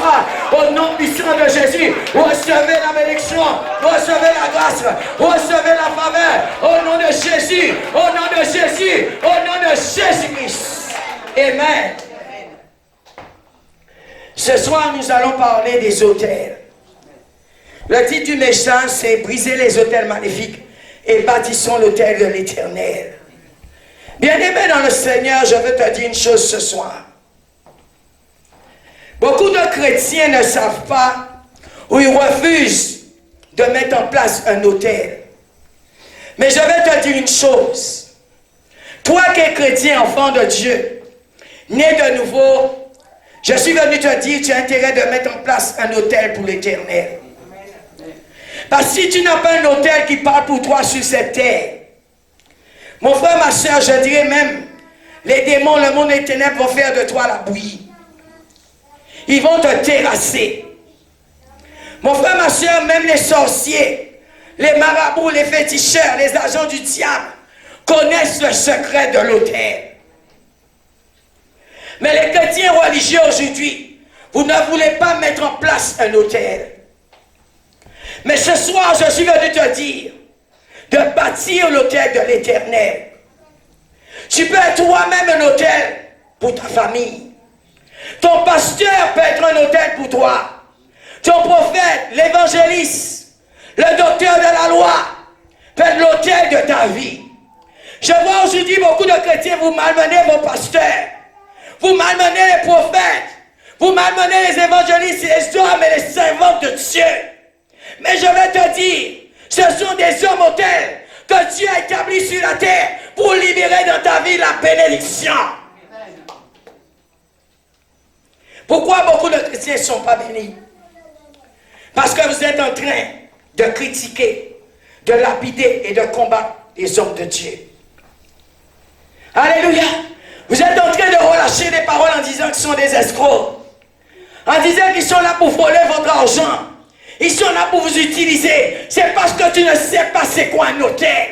soir. Au nom puissant de Jésus, recevez la bénédiction, recevez la grâce, recevez la faveur. Au nom de Jésus, au nom de Jésus, au nom de Jésus-Christ. Amen. Ce soir, nous allons parler des autels. Le titre du message, c'est « Briser les autels maléfiques et bâtissons l'autel de l'Éternel ». Bien-aimé dans le Seigneur, je veux te dire une chose ce soir. Beaucoup de chrétiens ne savent pas ou ils refusent de mettre en place un autel. Mais je vais te dire une chose. Toi qui es chrétien, enfant de Dieu, né de nouveau, je suis venu te dire, tu as intérêt de mettre en place un autel pour l'Éternel. Parce que si tu n'as pas un autel qui parle pour toi sur cette terre, mon frère, ma soeur, je dirais même, les démons, le monde des ténèbres vont faire de toi la bouillie. Ils vont te terrasser. Mon frère, ma soeur, même les sorciers, les marabouts, les féticheurs, les agents du diable connaissent le secret de l'autel. Mais les chrétiens religieux aujourd'hui, vous ne voulez pas mettre en place un autel. Mais ce soir, je suis venu te dire de bâtir l'autel de l'Éternel. Tu peux être toi-même un autel pour ta famille. Ton pasteur peut être un autel pour toi. Ton prophète, l'évangéliste, le docteur de la loi peut être l'autel de ta vie. Je vois aujourd'hui beaucoup de chrétiens, vous malmenez vos pasteurs. Vous malmenez les prophètes. Vous malmenez les évangélistes, les hommes et les servantes de Dieu. Mais je vais te dire, ce sont des hommes autels que Dieu a établis sur la terre pour libérer dans ta vie la bénédiction. Pourquoi beaucoup de chrétiens ne sont pas bénis? Parce que vous êtes en train de critiquer, de lapider et de combattre les hommes de Dieu. Alléluia! Vous êtes en train de relâcher des paroles en disant qu'ils sont des escrocs. En disant qu'ils sont là pour voler votre argent. Ils sont là pour vous utiliser. C'est parce que tu ne sais pas c'est quoi un autel.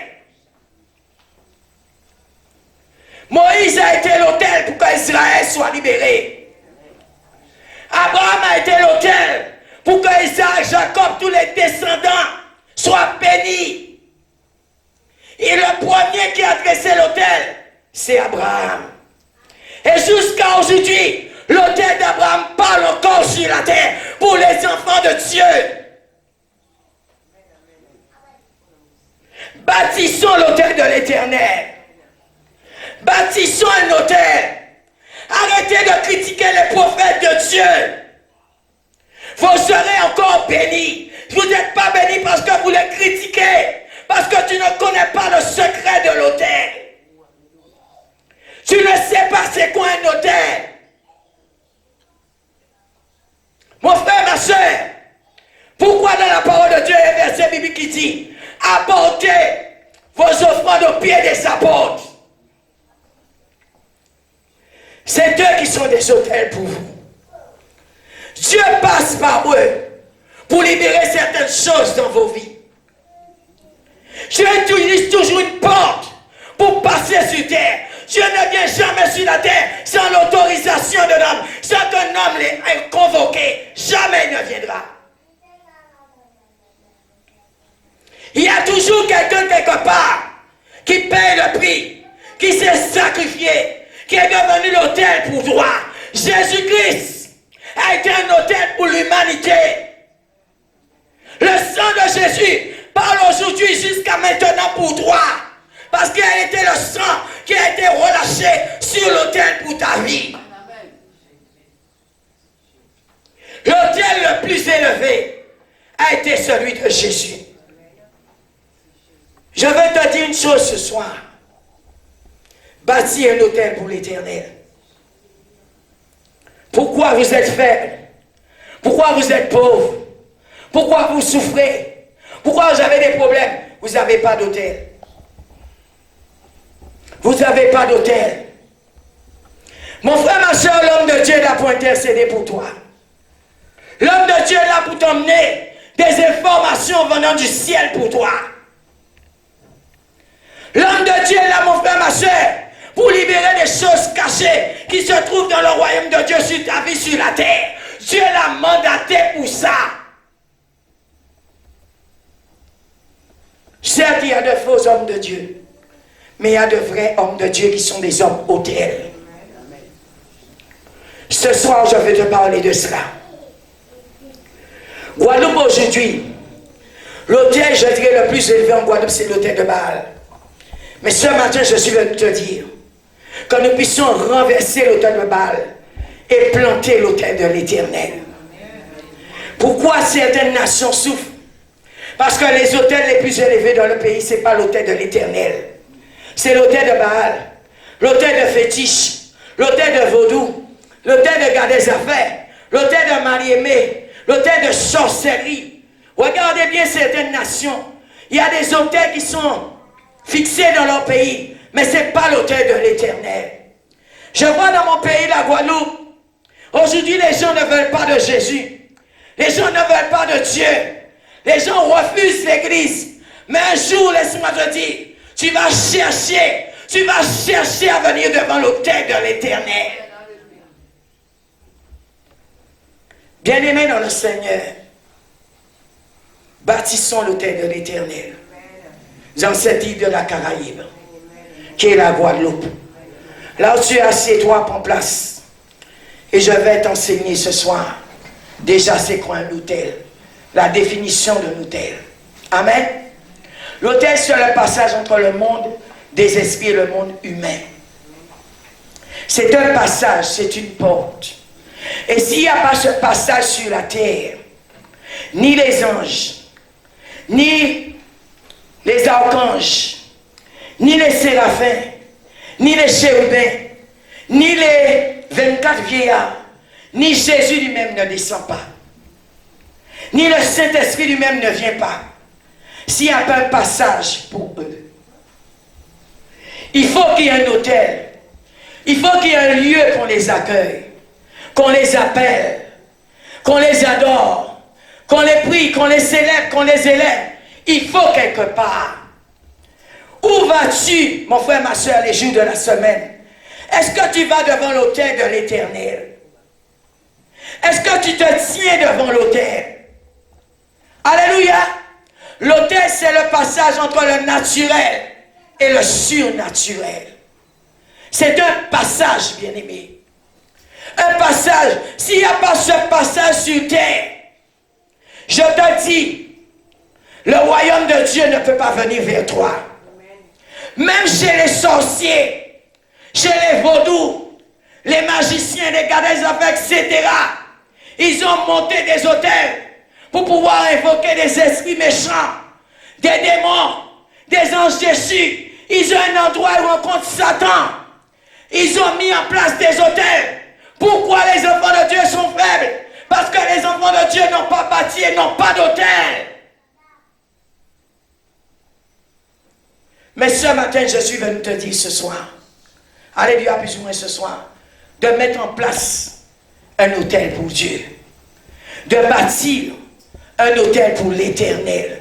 Moïse a été l'autel pour qu'Israël soit libéré. Abraham a été l'autel pour que Isaac, Jacob, tous les descendants soient bénis. Et le premier qui a dressé l'autel, c'est Abraham. Et jusqu'à aujourd'hui, l'autel d'Abraham parle encore sur la terre pour les enfants de Dieu. Bâtissons l'autel de l'Éternel. Bâtissons un autel. Arrêtez de critiquer les prophètes de Dieu. Vous serez encore bénis. Vous n'êtes pas bénis parce que vous les critiquez. Parce que tu ne connais pas le secret de l'autel. Tu ne sais pas c'est quoi un autel. Mon frère, ma soeur, pourquoi dans la parole de Dieu, il y a un verset biblique qui dit apportez vos offrandes aux pieds des apôtres. C'est eux qui sont des autels pour vous. Dieu passe par eux pour libérer certaines choses dans vos vies. Dieu utilise toujours une porte pour passer sur terre. Dieu ne vient jamais sur la terre sans l'autorisation de l'homme. Sans qu'un homme l'ait convoqué, jamais il ne viendra. Il y a toujours quelqu'un quelque part qui paye le prix, qui s'est sacrifié, qui est devenu l'autel pour toi. Jésus-Christ a été un autel pour l'humanité. Le sang de Jésus parle aujourd'hui jusqu'à maintenant pour toi. Parce qu'il a été le sang qui a été relâché sur l'autel pour ta vie. L'autel le plus élevé a été celui de Jésus. Je veux te dire une chose ce soir. Bâtis un autel pour l'Éternel. Pourquoi vous êtes faible? Pourquoi vous êtes pauvre? Pourquoi vous souffrez? Pourquoi vous avez des problèmes? Vous n'avez pas d'autel. Vous n'avez pas d'autel. Mon frère, ma soeur, l'homme de Dieu est là pour intercéder pour toi. L'homme de Dieu est là pour t'emmener des informations venant du ciel pour toi. L'homme de Dieu est là, mon frère, ma soeur, pour libérer des choses cachées qui se trouvent dans le royaume de Dieu sur ta vie, sur la terre. Dieu l'a mandaté pour ça. Certes, il y a de faux hommes de Dieu, mais il y a de vrais hommes de Dieu qui sont des hommes autels. Ce soir, je vais te parler de cela. Guadeloupe aujourd'hui, l'autel, je dirais, le plus élevé en Guadeloupe, c'est l'autel de Baal. Mais ce matin, je suis venu te dire que nous puissions renverser l'autel de Baal et planter l'autel de l'Éternel. Pourquoi certaines nations souffrent? Parce que les autels les plus élevés dans le pays, ce n'est pas l'autel de l'Éternel. C'est l'autel de Baal, l'autel de fétiche, l'autel de vaudou, l'autel de garder des affaires, l'autel de mari-aimé, l'autel de sorcellerie. Regardez bien certaines nations. Il y a des autels qui sont fixés dans leur pays, mais ce n'est pas l'autel de l'Éternel. Je vois dans mon pays, la Guadeloupe, aujourd'hui les gens ne veulent pas de Jésus. Les gens ne veulent pas de Dieu. Les gens refusent l'église. Mais un jour, laisse-moi te dire, tu vas chercher à venir devant l'autel de l'Éternel. Bien-aimés dans le Seigneur, bâtissons l'autel de l'Éternel dans cette île de la Caraïbe, qui est la Guadeloupe. Là où tu es assis, toi, prends place. Et je vais t'enseigner ce soir, déjà c'est quoi un autel, la définition de l'autel. Amen. L'autel, c'est le passage entre le monde des esprits et le monde humain. C'est un passage, c'est une porte. Et s'il n'y a pas ce passage sur la terre, ni les anges, ni les archanges, ni les séraphins, ni les chérubins, ni les 24 vieillards, ni Jésus lui-même ne descend pas. Ni le Saint-Esprit lui-même ne vient pas. S'il n'y a pas un passage pour eux. Il faut qu'il y ait un hôtel. Il faut qu'il y ait un lieu qu'on les accueille, qu'on les appelle, qu'on les adore, qu'on les prie, qu'on les célèbre, qu'on les élève. Il faut quelque part. Où vas-tu, mon frère, ma soeur, les jours de la semaine? Est-ce que tu vas devant l'autel de l'Éternel? Est-ce que tu te tiens devant l'autel? Alléluia! L'autel, c'est le passage entre le naturel et le surnaturel. C'est un passage, bien-aimé. Un passage. S'il n'y a pas ce passage sur terre, je te dis, le royaume de Dieu ne peut pas venir vers toi. Même chez les sorciers, chez les vaudous, les magiciens, les gars des affaires, etc. Ils ont monté des hôtels pour pouvoir invoquer des esprits méchants, des démons, des anges déchus. Ils ont un endroit où on rencontre Satan. Ils ont mis en place des hôtels. Pourquoi les enfants de Dieu sont faibles? Parce que les enfants de Dieu n'ont pas bâti et n'ont pas d'hôtel. Mais ce matin, je suis venu te dire ce soir, alléluia, plus ou moins ce soir, de mettre en place un hôtel pour Dieu. De bâtir un hôtel pour l'Éternel.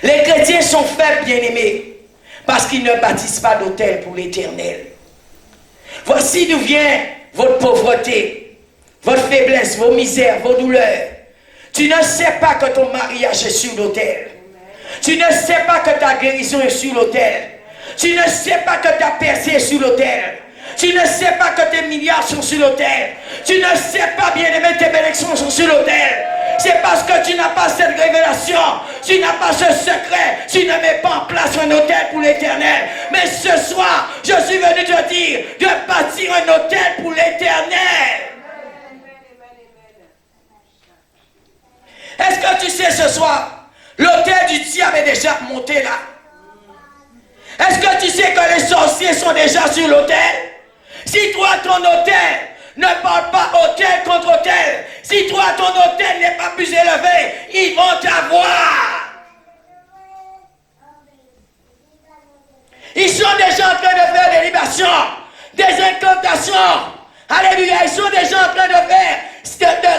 Les chrétiens sont faibles, bien-aimés, parce qu'ils ne bâtissent pas d'hôtel pour l'Éternel. Voici d'où vient votre pauvreté, votre faiblesse, vos misères, vos douleurs. Tu ne sais pas que ton mariage est sur l'autel. Tu ne sais pas que ta guérison est sur l'autel. Tu ne sais pas que ta percée est sur l'autel. Tu ne sais pas que tes milliards sont sur l'autel. Tu ne sais pas, bien-aimé, tes bénédictions sont sur l'autel. C'est parce que tu n'as pas cette révélation, tu n'as pas ce secret, tu ne mets pas en place un hôtel pour l'Éternel. Mais ce soir, je suis venu te dire de bâtir un hôtel pour l'Éternel. Est-ce que tu sais ce soir, l'hôtel du diable est déjà monté là? Est-ce que tu sais que les sorciers sont déjà sur l'autel? Si toi, ton hôtel ne parle pas hôtel contre hôtel, si toi, ton hôtel n'est pas plus élevé, ils vont t'avoir. Ils sont déjà en train de faire des libations, des incantations. Alléluia, ils sont déjà en train de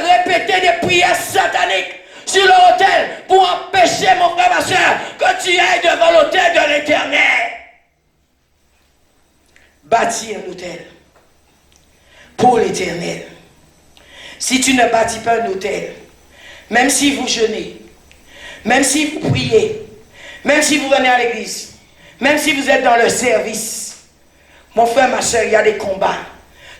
répéter des prières sataniques sur l'autel pour empêcher, mon frère, ma soeur, que tu ailles devant l'autel de l'Éternel. Bâtir l'autel pour l'Éternel. Si tu ne bâtis pas un autel, même si vous jeûnez, même si vous priez, même si vous venez à l'église, même si vous êtes dans le service, mon frère, ma soeur, il y a des combats.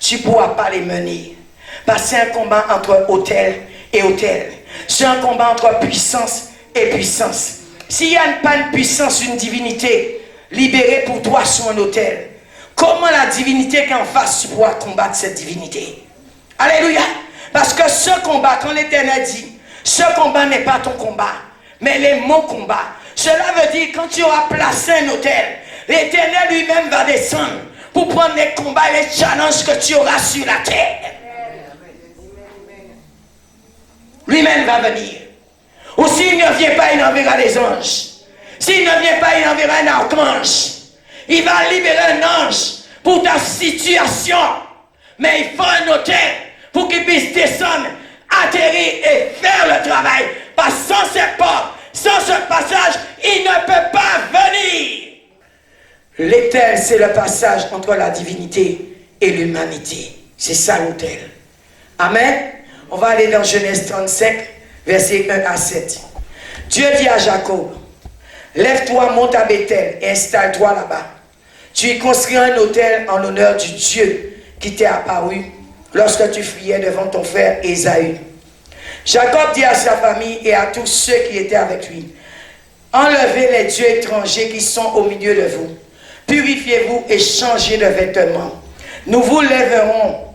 Tu ne pourras pas les mener. Parce que c'est un combat entre autel et autel. C'est un combat entre puissance et puissance. S'il n'y a pas une puissance, une divinité libérée pour toi sur un autel, comment la divinité qui est en face, tu pourras combattre cette divinité? Alléluia. Parce que ce combat, quand l'Éternel dit, ce combat n'est pas ton combat, mais les mon combat. Cela veut dire quand tu auras placé un autel, l'Éternel lui-même va descendre pour prendre les combats et les challenges que tu auras sur la terre. Lui-même va venir. Ou s'il ne vient pas, il enverra les anges. S'il ne vient pas, il enverra un archange. Il va libérer un ange pour ta situation. Mais il faut un autel pour qu'il puisse descendre, atterrir et faire le travail. Parce que sans cette porte, sans ce passage, il ne peut pas venir. L'autel, c'est le passage entre la divinité et l'humanité. C'est ça l'autel. Amen. On va aller dans Genèse 35, versets 1 à 7. Dieu dit à Jacob, lève-toi, monte à Bethel et installe-toi là-bas. Tu y construis un autel en l'honneur du Dieu qui t'est apparu lorsque tu friais devant ton frère Ésaü. Jacob dit à sa famille et à tous ceux qui étaient avec lui, enlevez les dieux étrangers qui sont au milieu de vous. Purifiez-vous et changez de vêtements. Nous vous lèverons,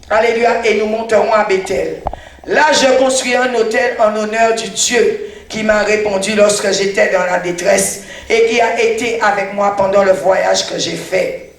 alléluia, et nous monterons à Bethel. Là, je construis un autel en honneur du Dieu qui m'a répondu lorsque j'étais dans la détresse et qui a été avec moi pendant le voyage que j'ai fait.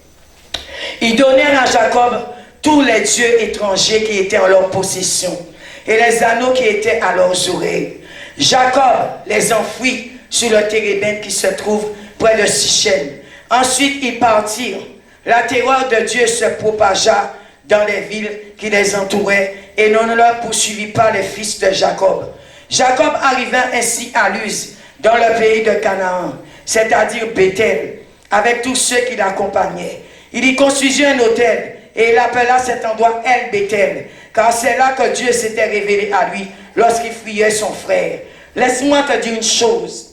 Ils donnèrent à Jacob tous les dieux étrangers qui étaient en leur possession et les anneaux qui étaient à leurs oreilles. Jacob les enfouit sur le térébinthe qui se trouve près de Sichem. Ensuite, ils partirent. La terreur de Dieu se propagea dans les villes qui les entouraient et l'on ne leur poursuivit pas les fils de Jacob. Jacob arriva ainsi à Luz, dans le pays de Canaan, c'est-à-dire Bethel, avec tous ceux qui l'accompagnaient. Il y construisit un autel et il appela cet endroit El Bethel, car c'est là que Dieu s'était révélé à lui lorsqu'il fuyait son frère. Laisse-moi te dire une chose.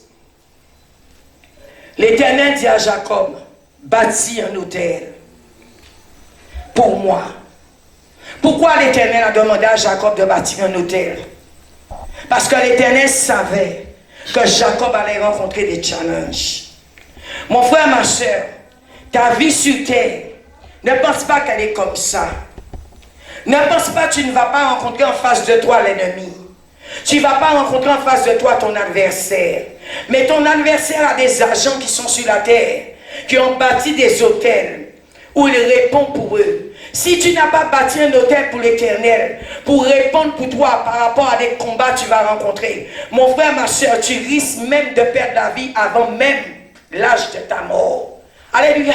L'Éternel dit à Jacob, bâtis un autel pour moi. Pourquoi l'Éternel a demandé à Jacob de bâtir un autel? Parce que l'Éternel savait que Jacob allait rencontrer des challenges. Mon frère, ma soeur, ta vie sur terre, ne pense pas qu'elle est comme ça. Ne pense pas que tu ne vas pas rencontrer en face de toi l'ennemi. Tu ne vas pas rencontrer en face de toi ton adversaire. Mais ton adversaire a des agents qui sont sur la terre, qui ont bâti des autels, où il répond pour eux. Si tu n'as pas bâti un autel pour l'Éternel, pour répondre pour toi par rapport à des combats que tu vas rencontrer, mon frère, ma soeur, tu risques même de perdre la vie avant même l'âge de ta mort. Alléluia.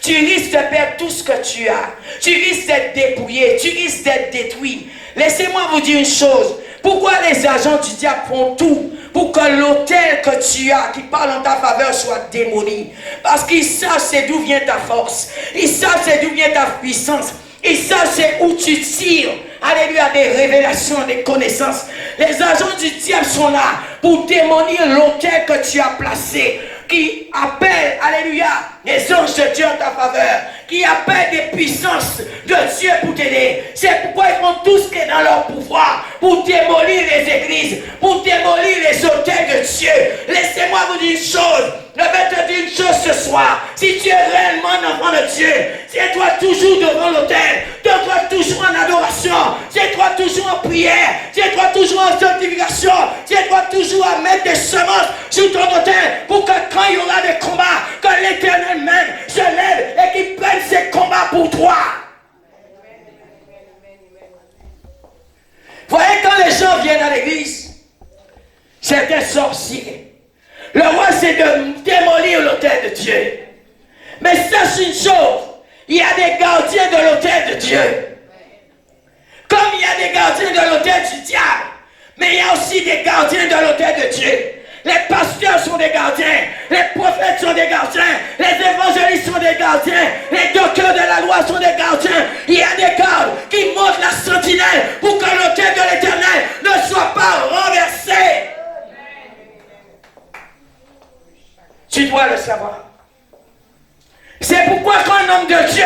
Tu risques de perdre tout ce que tu as. Tu risques d'être dépouillé. Tu risques d'être détruit. Laissez-moi vous dire une chose. Pourquoi les agents du diable font tout pour que l'autel que tu as, qui parle en ta faveur, soit démoli? Parce qu'ils savent c'est d'où vient ta force. Ils savent c'est d'où vient ta puissance. Ils savent c'est où tu tires. Alléluia, des révélations, des connaissances. Les agents du diable sont là pour démolir l'autel que tu as placé, qui appelle, alléluia, les anges de Dieu en ta faveur, qui appellent des puissances de Dieu pour t'aider. C'est pourquoi ils font tout ce qui est dans leur pouvoir pour démolir les églises, pour démolir les autels de Dieu. Laissez-moi vous dire une chose. Je vais te dire une chose ce soir. Si tu es réellement un enfant de Dieu, tiens-toi toujours devant l'autel, tiens-toi toujours en adoration, tiens-toi toujours en prière, tiens-toi toujours en sanctification, tiens-toi toujours à mettre des semences sur ton autel pour que quand il y aura des combats, que l'Éternel même se lève et qu'il prenne ces combats pour toi. Voyez, quand les gens viennent à l'église, c'est des sorciers. Le roi, c'est de démolir l'autel de Dieu. Mais sache une chose, il y a des gardiens de l'autel de Dieu. Comme il y a des gardiens de l'autel du diable, mais il y a aussi des gardiens de l'autel de Dieu. Les pasteurs sont des gardiens, les prophètes sont des gardiens, les évangélistes sont des gardiens, les docteurs de la loi sont des gardiens. Il y a des gardes qui montent la sentinelle pour que l'autel Tu dois le savoir. C'est pourquoi quand un homme de Dieu,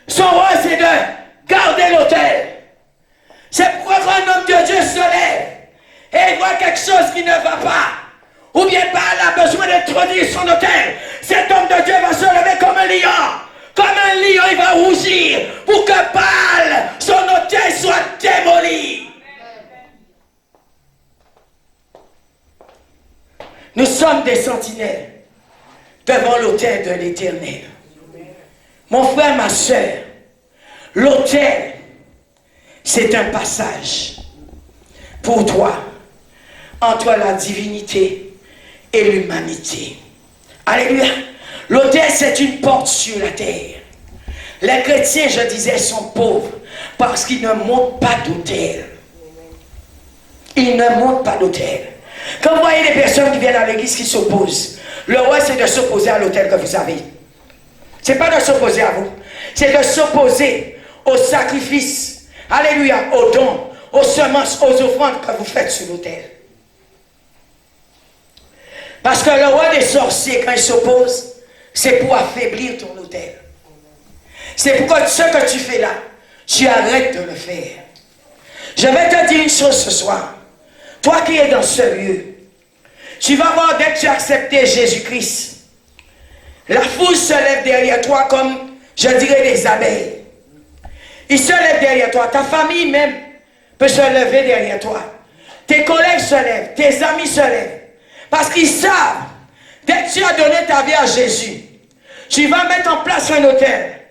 son rôle c'est de garder l'autel. C'est pourquoi quand un homme de Dieu se lève et il voit quelque chose qui ne va pas, ou bien Baal a besoin d'introduire son autel, cet homme de Dieu va se lever comme un lion. Comme un lion, il va rougir pour que Baal, son autel, soit démoli. Nous sommes des sentinelles devant l'autel de l'Éternel. Mon frère, ma soeur, l'autel, c'est un passage pour toi entre la divinité et l'humanité. Alléluia. L'autel, c'est une porte sur la terre. Les chrétiens, je disais, sont pauvres parce qu'ils ne montent pas d'autel. Ils ne montent pas d'autel. Quand vous voyez les personnes qui viennent à l'église qui s'opposent, le roi, c'est de s'opposer à l'autel que vous avez. Ce n'est pas de s'opposer à vous. C'est de s'opposer aux sacrifices, alléluia, aux dons, aux semences, aux offrandes que vous faites sur l'autel. Parce que le roi des sorciers, quand il s'oppose, c'est pour affaiblir ton autel. C'est pourquoi ce que tu fais là, tu arrêtes de le faire. Je vais te dire une chose ce soir. Toi qui es dans ce lieu, tu vas voir dès que tu as accepté Jésus-Christ, la foule se lève derrière toi comme, je dirais, des abeilles. Ils se lèvent derrière toi. Ta famille même peut se lever derrière toi. Tes collègues se lèvent. Tes amis se lèvent. Parce qu'ils savent, dès que tu as donné ta vie à Jésus, tu vas mettre en place un autel.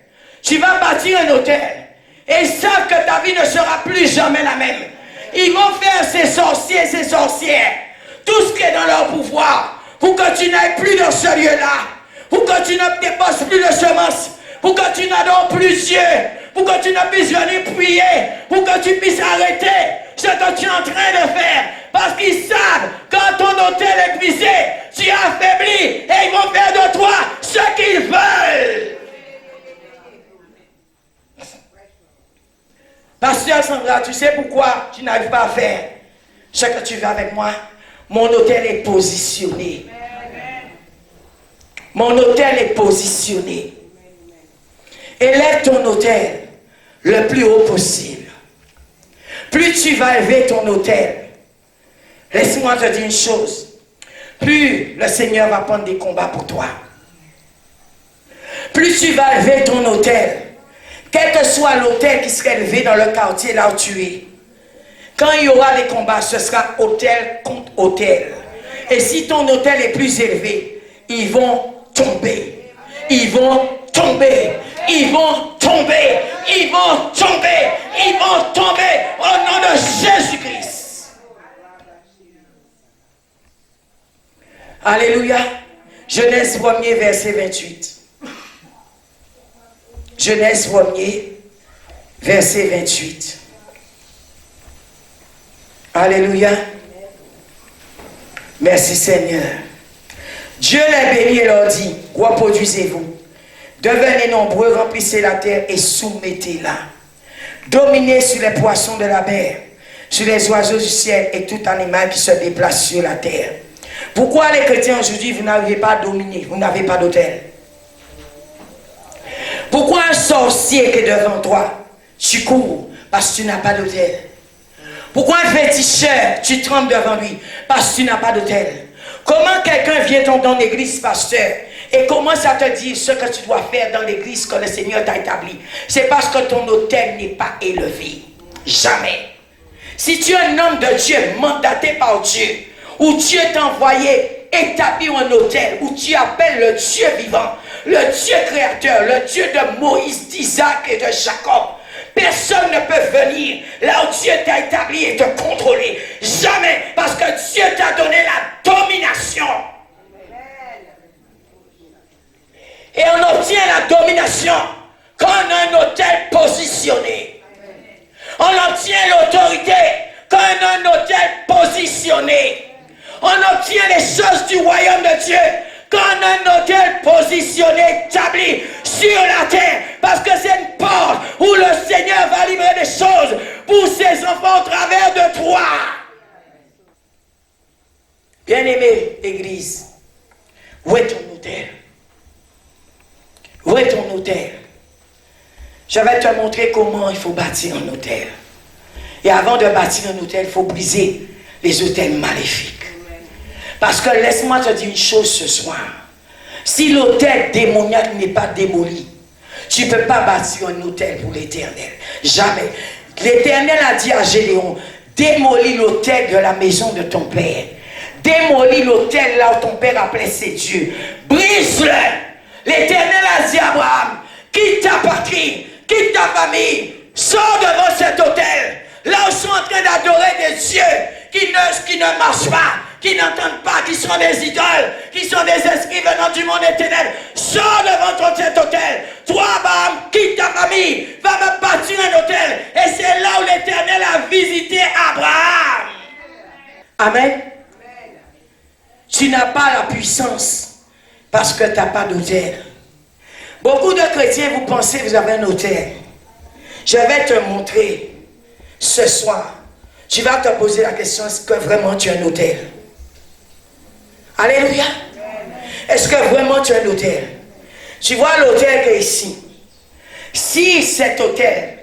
Tu vas bâtir un autel. Et ils savent que ta vie ne sera plus jamais la même. Ils vont faire ces sorciers, ces sorcières, tout ce qui est dans leur pouvoir, pour que tu n'ailles plus dans ce lieu-là, pour que tu ne dépasses plus de semences, pour que tu n'adores plus Dieu, pour que tu ne puisses venir prier, pour que tu puisses arrêter ce que tu es en train de faire. Parce qu'ils savent, quand ton autel est brisé, tu es affaibli et ils vont faire de toi ce qu'ils veulent. Pasteur Sandra, tu sais pourquoi tu n'arrives pas à faire ce que tu veux avec moi? Mon autel est positionné. Mon autel est positionné. Élève ton autel le plus haut possible. Plus tu vas élever ton autel, laisse-moi te dire une chose. Plus le Seigneur va prendre des combats pour toi. Plus tu vas élever ton autel, quel que soit l'autel qui sera élevé dans le quartier là où tu es, quand il y aura des combats, ce sera autel contre autel. Et si ton autel est plus élevé, ils vont tomber. Ils vont tomber. Ils vont tomber. Ils vont tomber. Ils vont tomber au nom de Jésus-Christ. Alléluia. Genèse 1er, verset 28. Genèse 1er, verset 28. Alléluia. Merci Seigneur. Dieu les bénit et leur dit, reproduisez-vous, devenez nombreux, remplissez la terre et soumettez-la. Dominez sur les poissons de la mer, sur les oiseaux du ciel et tout animal qui se déplace sur la terre. Pourquoi les chrétiens aujourd'hui, vous n'arrivez pas à dominer, vous n'avez pas d'autel? Pourquoi un sorcier qui est devant toi, tu cours parce que tu n'as pas d'autel? Pourquoi un féticheur, tu trembles devant lui parce que tu n'as pas d'autel? Comment quelqu'un vient dans l'église, pasteur, et commence à te dire ce que tu dois faire dans l'église que le Seigneur t'a établi? C'est parce que ton autel n'est pas élevé. Jamais. Si tu es un homme de Dieu, mandaté par Dieu, où Dieu t'a envoyé établir un autel, où tu appelles le Dieu vivant, le Dieu créateur, le Dieu de Moïse, d'Isaac et de Jacob, personne ne peut venir là où Dieu t'a établi et te contrôler. Jamais, parce que Dieu t'a donné la domination. Et on obtient la domination quand on a un autel positionné. On obtient l'autorité quand on a un autel positionné. On obtient les choses du royaume de Dieu quand on a un autel positionné, établi sur la terre. Parce que c'est une porte où le Seigneur va livrer des choses pour ses enfants au travers de toi. Bien-aimé, Église, Où est ton autel? Où est ton autel? Je vais te montrer comment il faut bâtir un autel. Et avant de bâtir un autel, il faut briser les autels maléfiques. Parce que laisse-moi te dire une chose ce soir. Si l'autel démoniaque n'est pas démoli, tu ne peux pas bâtir un autel pour l'Éternel. Jamais. L'Éternel a dit à Gédéon, démolis l'autel de la maison de ton père. Démolis l'autel là où ton père appelait ses dieux. Brise-le. L'Éternel a dit à Abraham, quitte ta patrie, quitte ta famille, sors devant cet autel. Là où ils sont en train d'adorer des dieux qui ne marchent pas, qui n'entendent pas, qui sont des idoles, qui sont des esprits venant du monde éternel. Sors devant cet autel. Toi, Abraham, quitte ta famille, va me bâtir un autel. Et c'est là où l'Éternel a visité Abraham. Amen. Tu n'as pas la puissance parce que tu n'as pas d'autel. Beaucoup de chrétiens, vous pensez que vous avez un autel. Je vais te montrer ce soir. Tu vas te poser la question, est-ce que vraiment tu as un autel? Alléluia. Est-ce que vraiment tu as un autel? Tu vois l'autel qui est ici. Si cet autel,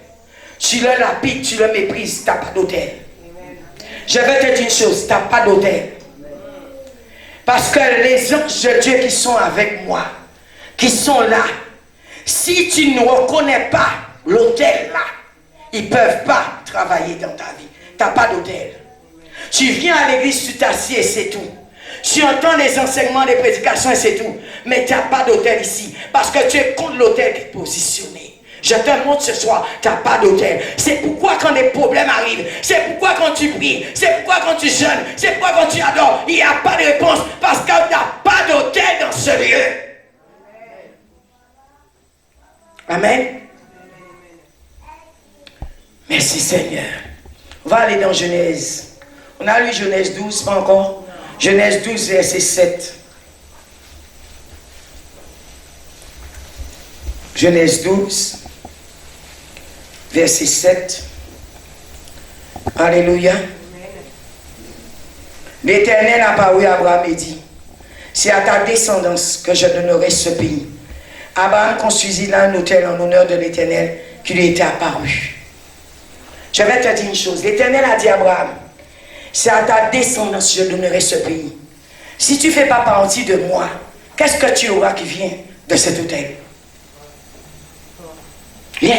tu le lapides, tu le méprises, tu n'as pas d'autel. Je vais te dire une chose, tu n'as pas d'autel. Parce que les anges de Dieu qui sont avec moi, qui sont là, si tu ne reconnais pas l'autel là, ils ne peuvent pas travailler dans ta vie. Tu n'as pas d'autel. Tu viens à l'église, tu t'assieds et c'est tout. Tu entends les enseignements, les prédications et c'est tout. Mais tu n'as pas d'autel ici. Parce que tu es contre l'autel qui est positionné. Je te montre ce soir, tu n'as pas d'autel. C'est pourquoi quand des problèmes arrivent, c'est pourquoi quand tu pries, c'est pourquoi quand tu jeûnes, c'est pourquoi quand tu adores, il n'y a pas de réponse. Parce que tu n'as pas d'autel dans ce lieu. Amen. Merci Seigneur. On va aller dans Genèse. On a lu Genèse 12, pas encore? Genèse 12, verset 7. Genèse 12, verset 7. Alléluia. L'Éternel a parlé à Abraham et dit, c'est à ta descendance que je donnerai ce pays. Abraham construisit là un autel en l'honneur de l'Éternel qui lui était apparu. Je vais te dire une chose. L'Éternel a dit à Abraham, c'est à ta descendance que je donnerai ce pays. Si tu ne fais pas partie de moi, qu'est-ce que tu auras qui vient de cet autel? Rien.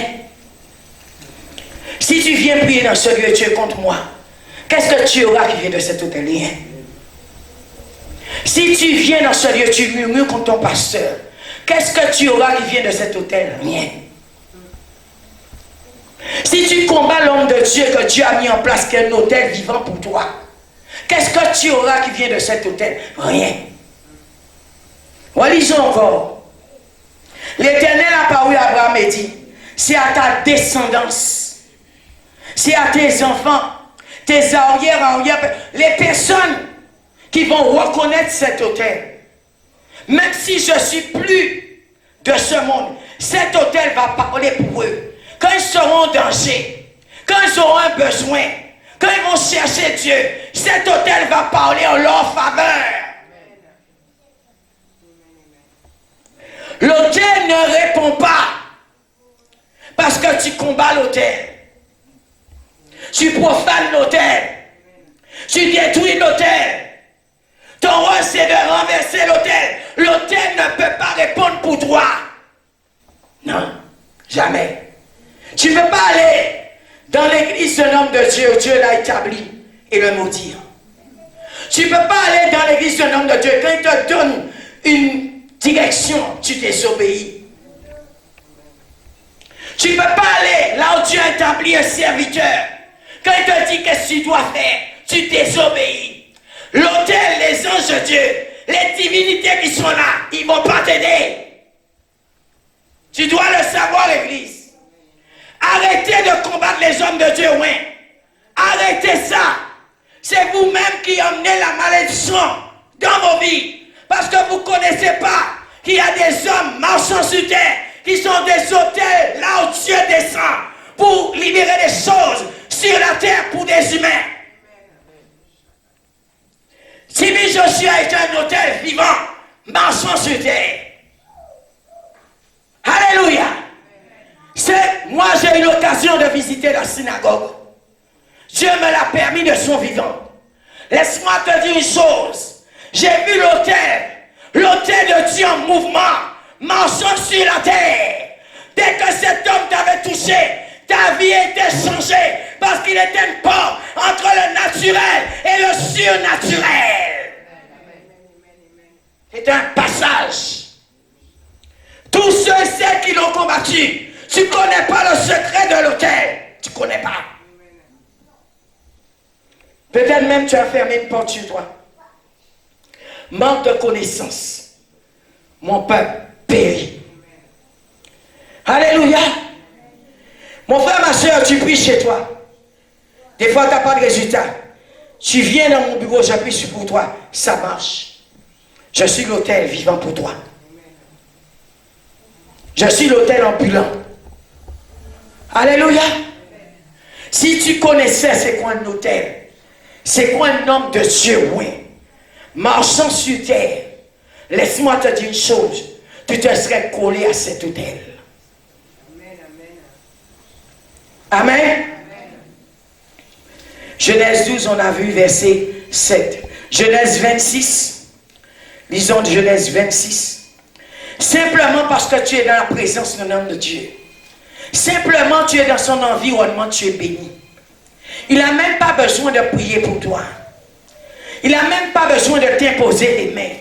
Si tu viens prier dans ce lieu, tu es contre moi. Qu'est-ce que tu auras qui vient de cet autel? Rien. Si tu viens dans ce lieu, tu murmures contre ton pasteur. Qu'est-ce que tu auras qui vient de cet autel? Rien. Si tu combats l'homme de Dieu que Dieu a mis en place, qui est un autel vivant pour toi, qu'est-ce que tu auras qui vient de cet autel? Rien. Relisons encore. L'Éternel a parlé à Abraham et dit, c'est à ta descendance, c'est à tes enfants, tes arrière-arrière, les personnes qui vont reconnaître cet autel. Même si je suis plus de ce monde, cet autel va parler pour eux. Quand ils seront en danger, quand ils auront un besoin, quand ils vont chercher Dieu, cet autel va parler en leur faveur. L'autel ne répond pas parce que tu combats l'autel. Tu profanes l'autel. Tu détruis l'autel. Ton rôle c'est de renverser l'autel. L'autel ne peut pas répondre pour toi. Non, jamais. Tu ne peux pas aller dans l'église d'un homme de Dieu où Dieu l'a établi et le maudire. Tu ne peux pas aller dans l'église d'un homme de Dieu. Quand il te donne une direction, tu désobéis. Tu ne peux pas aller là où Dieu a établi un serviteur. Quand il te dit qu'est-ce que tu dois faire, tu désobéis. L'autel, les anges de Dieu, les divinités qui sont là, ils ne vont pas t'aider. Tu dois le savoir, l'église. Arrêtez de combattre les hommes de Dieu, oui. Arrêtez ça. C'est vous-même qui emmenez la malédiction dans vos vies. Parce que vous ne connaissez pas qu'il y a des hommes marchant sur terre qui sont des autels là où Dieu descend pour libérer des choses sur la terre pour des humains. Tibie Joshua est un autel vivant, marchant sur terre. Alléluia. Moi, j'ai eu l'occasion de visiter la synagogue. Dieu me l'a permis de son vivant. Laisse-moi te dire une chose. J'ai vu l'autel de Dieu en mouvement, marchant sur la terre. Dès que cet homme t'avait touché, ta vie était changée parce qu'il était une porte entre le naturel et le surnaturel. C'est un passage. Tous ceux et celles qui l'ont combattu, tu ne connais pas le secret de l'autel. Tu ne connais pas. Peut-être même tu as fermé une porte sur toi. Manque de connaissance. Mon peuple périt. Alléluia. Mon frère, ma soeur, tu pries chez toi. Des fois, tu n'as pas de résultat. Tu viens dans mon bureau, je prie pour toi. Ça marche. Je suis l'autel vivant pour toi. Je suis l'autel ambulant. Alléluia. Si tu connaissais c'est quoi un autel, c'est quoi un homme de Dieu, oui, marchant sur terre, laisse-moi te dire une chose, tu te serais collé à cet autel. Amen. Amen. Genèse 12, on a vu verset 7. Genèse 26, lisons de Genèse 26. Simplement parce que tu es dans la présence d'un homme de Dieu. Simplement tu es dans son environnement, tu es béni. Il n'a même pas besoin de prier pour toi. Il n'a même pas besoin de t'imposer des mains.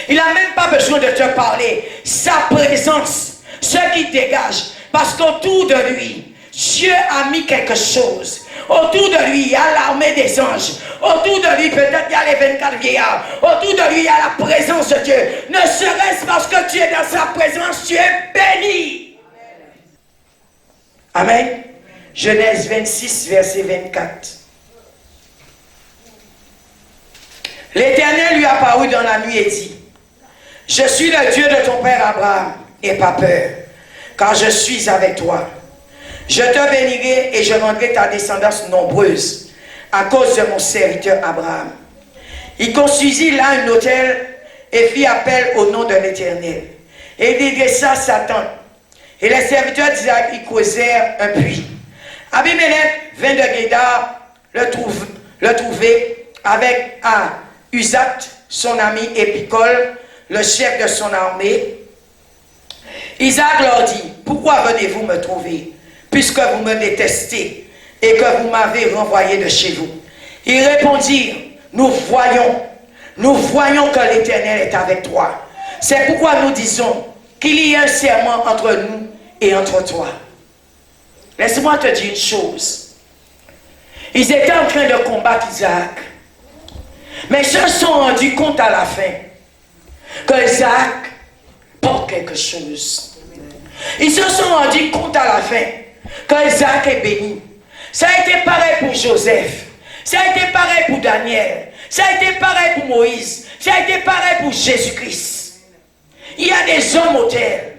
Il n'a même pas besoin de te parler. Sa présence, ce qui dégage, parce qu'autour de lui, Dieu a mis quelque chose. Autour de lui, il y a l'armée des anges. Autour de lui, peut-être il y a les 24 vieillards. Autour de lui, il y a la présence de Dieu. Ne serait-ce parce que tu es dans sa présence, tu es béni. Amen. Genèse 26, verset 24. L'Éternel lui apparut dans la nuit et dit, je suis le Dieu de ton père Abraham, n'aie pas peur, car je suis avec toi. Je te bénirai et je rendrai ta descendance nombreuse à cause de mon serviteur Abraham. Il construisit là un autel et fit appel au nom de l'Éternel. Et il dressa sa tente. Et les serviteurs d'Isaac y causèrent un puits. Abimelech vint de Guédar le trouver avec Uzac, son ami, et Picol, le chef de son armée. Isaac leur dit, pourquoi venez-vous me trouver, puisque vous me détestez et que vous m'avez renvoyé de chez vous? Ils répondirent, nous voyons que l'Éternel est avec toi. C'est pourquoi nous disons qu'il y a un serment entre nous et entre toi. Laisse-moi te dire une chose. Ils étaient en train de combattre Isaac. Mais ils se sont rendus compte à la fin que Isaac porte quelque chose. Ils se sont rendus compte à la fin que Isaac est béni. Ça a été pareil pour Joseph. Ça a été pareil pour Daniel. Ça a été pareil pour Moïse. Ça a été pareil pour Jésus-Christ. Il y a des hommes autels.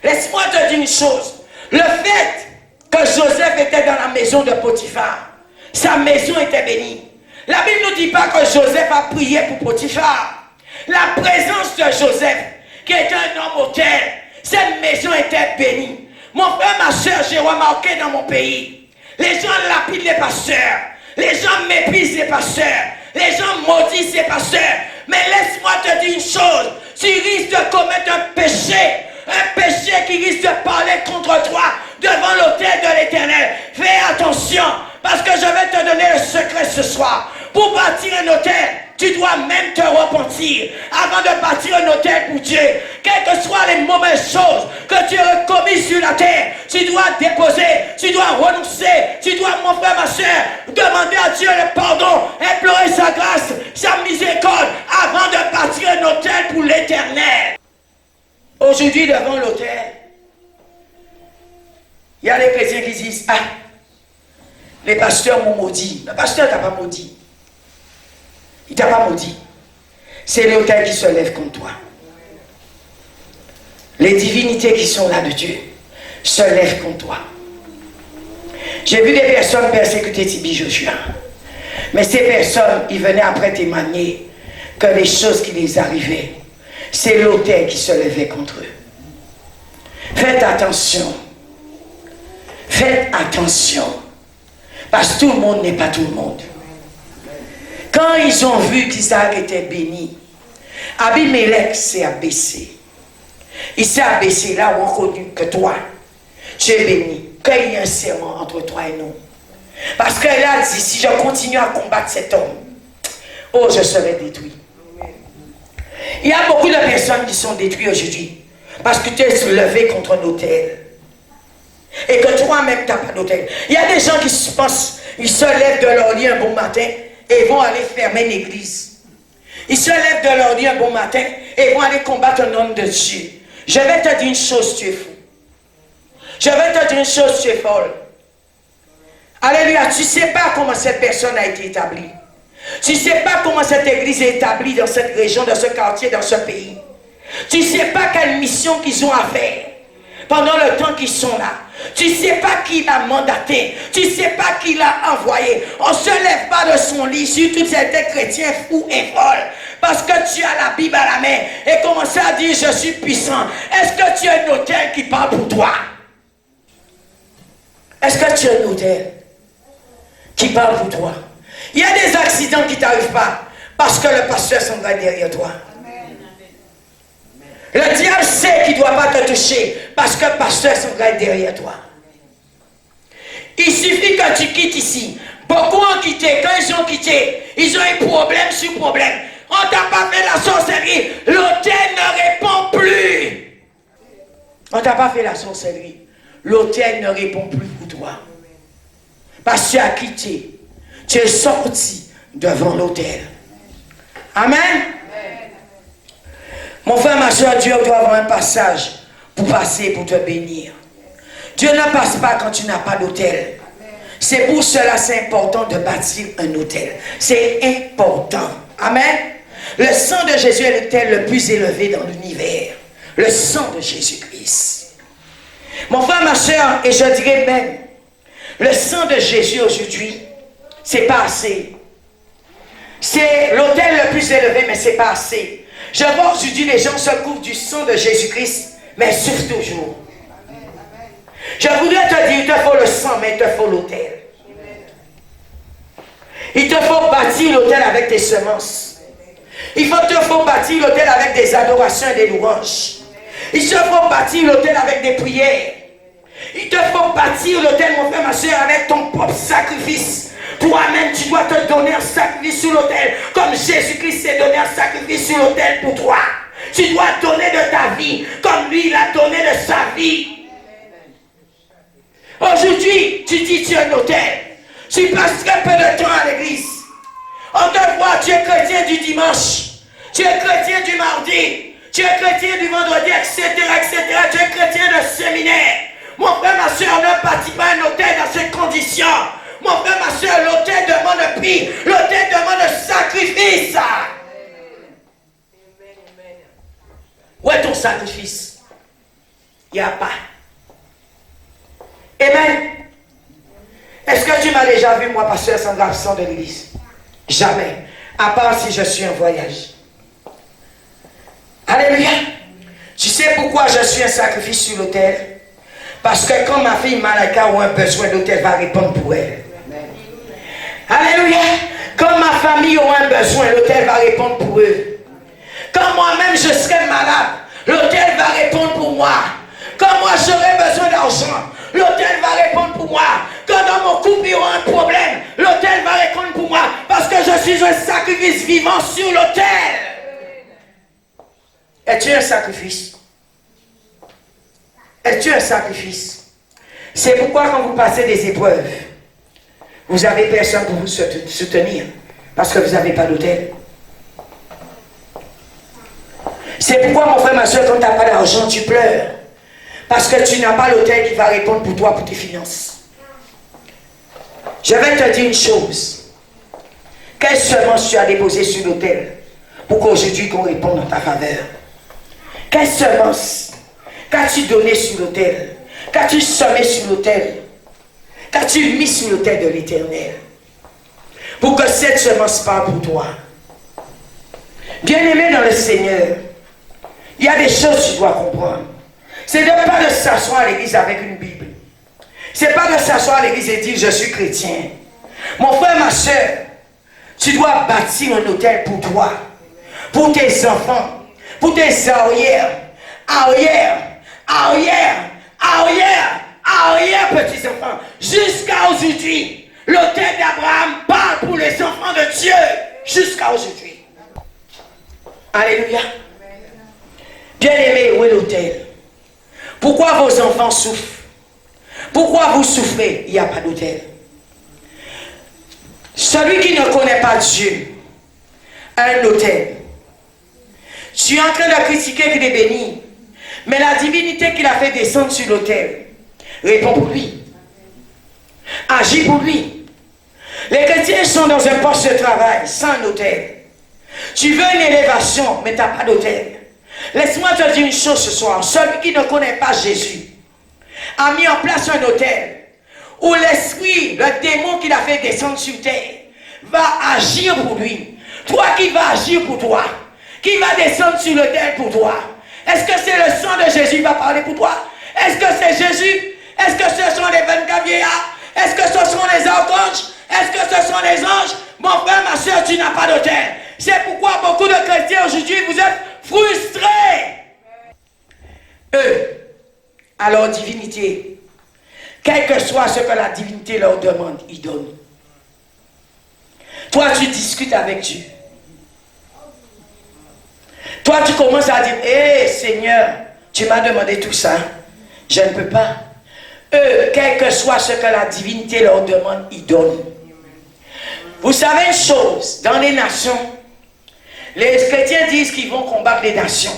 Laisse-moi te dire une chose. Le fait que Joseph était dans la maison de Potiphar, sa maison était bénie. La Bible ne nous dit pas que Joseph a prié pour Potiphar. La présence de Joseph, qui était un homme autel, cette maison était bénie. Mon frère, ma soeur, j'ai remarqué dans mon pays, les gens lapident les pasteurs, les gens méprisent les pasteurs, les gens maudissent les pasteurs. Mais laisse-moi te dire une chose, tu risques de commettre un péché qui risque de parler contre toi devant l'autel de l'Éternel. Fais attention, parce que je vais te donner le secret ce soir. Pour bâtir un autel, tu dois même te repentir avant de bâtir un autel pour Dieu. Quelles que soient les mauvaises choses que tu as commises sur la terre, tu dois déposer, tu dois renoncer, tu dois, mon frère, ma soeur, demander à Dieu le pardon, implorer sa grâce, sa miséricorde, avant de bâtir un autel pour l'Éternel. Aujourd'hui, devant l'autel, il y a les chrétiens qui disent, ah, les pasteurs m'ont maudit. Le pasteur t'a pas maudit. Il t'a pas maudit. C'est l'autel qui se lève contre toi. Les divinités qui sont là de Dieu se lèvent contre toi. J'ai vu des personnes persécuter Tibi Joshua. Mais ces personnes, ils venaient après témoigner que les choses qui les arrivaient c'est l'autel qui se levait contre eux. Faites attention. Faites attention. Parce que tout le monde n'est pas tout le monde. Quand ils ont vu qu'Isaac était béni, Abimelech s'est abaissé. Il s'est abaissé là où on connu que toi, tu es béni. Quand il y a un serment entre toi et nous. Parce qu'elle a dit, si je continue à combattre cet homme, oh, je serai détruit. Il y a beaucoup de personnes qui sont détruites aujourd'hui. Parce que tu es levé contre un autel. Et que toi-même, tu n'as pas d'autel. Il y a des gens qui se pensent, ils se lèvent de leur lit un bon matin et vont aller fermer l'église. Ils se lèvent de leur lit un bon matin et vont aller combattre un homme de Dieu. Je vais te dire une chose, tu es fou. Je vais te dire une chose, tu es folle. Alléluia, tu ne sais pas comment cette personne a été établie. Tu ne sais pas comment cette église est établie dans cette région, dans ce quartier, dans ce pays. Tu ne sais pas quelle mission qu'ils ont à faire pendant le temps qu'ils sont là. Tu ne sais pas qui l'a mandaté. Tu ne sais pas qui l'a envoyé. On ne se lève pas de son lit, surtout certains chrétiens fous et folles. Parce que tu as la Bible à la main et commencer à dire je suis puissant. Est-ce que tu as un autel qui parle pour toi? Est-ce que tu as un autel qui parle pour toi? Il y a des accidents qui ne t'arrivent pas parce que le pasteur s'en va derrière toi. Le diable sait qu'il ne doit pas te toucher parce que le pasteur s'en va derrière toi. Il suffit que tu quittes ici. Beaucoup ont quitté. Quand ils ont quitté, ils ont eu problème sur problème. On t'a pas fait la sorcellerie. L'autel ne répond plus. On t'a pas fait la sorcellerie. L'autel ne répond plus pour toi. Parce que tu as quitté. Tu es sorti devant l'autel. Amen. Mon frère, ma soeur, Dieu doit avoir un passage pour passer, pour te bénir. Dieu ne passe pas quand tu n'as pas d'autel. C'est pour cela c'est important de bâtir un autel. C'est important. Amen. Le sang de Jésus est l'autel le plus élevé dans l'univers. Le sang de Jésus-Christ. Mon frère, ma soeur, et je dirais même, le sang de Jésus aujourd'hui, c'est pas assez. C'est l'autel le plus élevé, mais c'est pas assez. Je vois aujourd'hui les gens se couvrent du sang de Jésus-Christ, mais souffrent toujours. Je voudrais te dire, il te faut le sang, mais il te faut l'autel. Il te faut bâtir l'autel avec tes semences. Il te faut bâtir l'autel avec des adorations et des louanges. Il te faut bâtir l'autel avec des prières. Il te faut bâtir l'autel, mon frère, ma soeur, avec ton propre sacrifice. Toi-même, tu dois te donner un sacrifice sur l'autel, comme Jésus-Christ s'est donné un sacrifice sur l'autel pour toi. Tu dois donner de ta vie, comme lui, il a donné de sa vie. Aujourd'hui, tu dis tu es un autel. Tu passes très peu de temps à l'église. On te voit, tu es chrétien du dimanche. Tu es chrétien du mardi. Tu es chrétien du vendredi, etc., etc. Tu es chrétien de séminaire. Mon frère, ma soeur, ne bâtis pas un autel dans ces conditions. Mon frère, ma soeur, l'autel demande un prix. L'autel demande un sacrifice. Où est ton sacrifice? Il n'y a pas. Amen. Est-ce que tu m'as déjà vu, moi, pasteur, sans absent de l'église? Jamais. À part si je suis en voyage. Alléluia. Tu sais pourquoi je suis un sacrifice sur l'autel? Parce que quand ma fille Malaka a un besoin, l'autel va répondre pour elle. Alléluia. Quand ma famille aura un besoin, l'autel va répondre pour eux. Quand moi-même je serai malade, l'autel va répondre pour moi. Quand moi j'aurai besoin d'argent, l'autel va répondre pour moi. Quand dans mon couple il y aura un problème, l'autel va répondre pour moi. Parce que je suis un sacrifice vivant sur l'autel. Es-tu un sacrifice? Es-tu un sacrifice? C'est pourquoi quand vous passez des épreuves, vous n'avez personne pour vous soutenir. Parce que vous n'avez pas d'autel. C'est pourquoi, mon frère, ma soeur, quand tu n'as pas d'argent, tu pleures. Parce que tu n'as pas l'autel qui va répondre pour toi, pour tes finances. Je vais te dire une chose. Quelle semence tu as déposée sur l'autel pour qu'aujourd'hui qu'on réponde en ta faveur? Quelle semence qu'as-tu donné sur l'autel? Qu'as-tu semé sur l'autel? Qu'as-tu mis sur l'autel de l'Éternel? Pour que cette semence parle pour toi. Bien-aimé dans le Seigneur, Il y a des choses que tu dois comprendre. C'est pas de s'asseoir à l'église avec une Bible. C'est pas de s'asseoir à l'église et dire je suis chrétien. Mon frère, ma soeur, tu dois bâtir un hôtel pour toi, pour tes enfants, pour tes arrière petits-enfants. Jusqu'à aujourd'hui, l'hôtel d'Abraham parle pour les enfants de Dieu. Jusqu'à aujourd'hui. Alléluia. Bien-aimé, où est l'hôtel? Pourquoi vos enfants souffrent? Pourquoi vous souffrez? Il n'y a pas d'hôtel. Celui qui ne connaît pas Dieu a un hôtel. Tu es en train de critiquer qu'il est béni, mais la divinité qu'il a fait descendre sur l'autel, réponds pour lui. Agis pour lui. Les chrétiens sont dans un poste de travail sans un hôtel. Tu veux une élévation, mais tu n'as pas d'hôtel. Laisse-moi te dire une chose ce soir. Celui qui ne connaît pas Jésus a mis en place un hôtel où l'esprit, le démon qu'il a fait descendre sur terre, va agir pour lui. Toi qui vas agir pour toi, qui va descendre sur l'autel pour toi. Est-ce que c'est le sang de Jésus qui va parler pour toi? Est-ce que c'est Jésus? Est-ce que ce sont les 24 vieillards? Est-ce que ce sont les archanges? Est-ce que ce sont les anges? Mon frère, ma soeur, tu n'as pas d'hôtel. C'est pourquoi beaucoup de chrétiens aujourd'hui, vous êtes frustrés. Eux, à leur divinité, quel que soit ce que la divinité leur demande, ils donnent. Toi, tu discutes avec Dieu. Toi, tu commences à dire, hé Seigneur, tu m'as demandé tout ça. Je ne peux pas. Eux, quel que soit ce que la divinité leur demande, ils donnent. Vous savez une chose, dans les nations, les chrétiens disent qu'ils vont combattre les nations.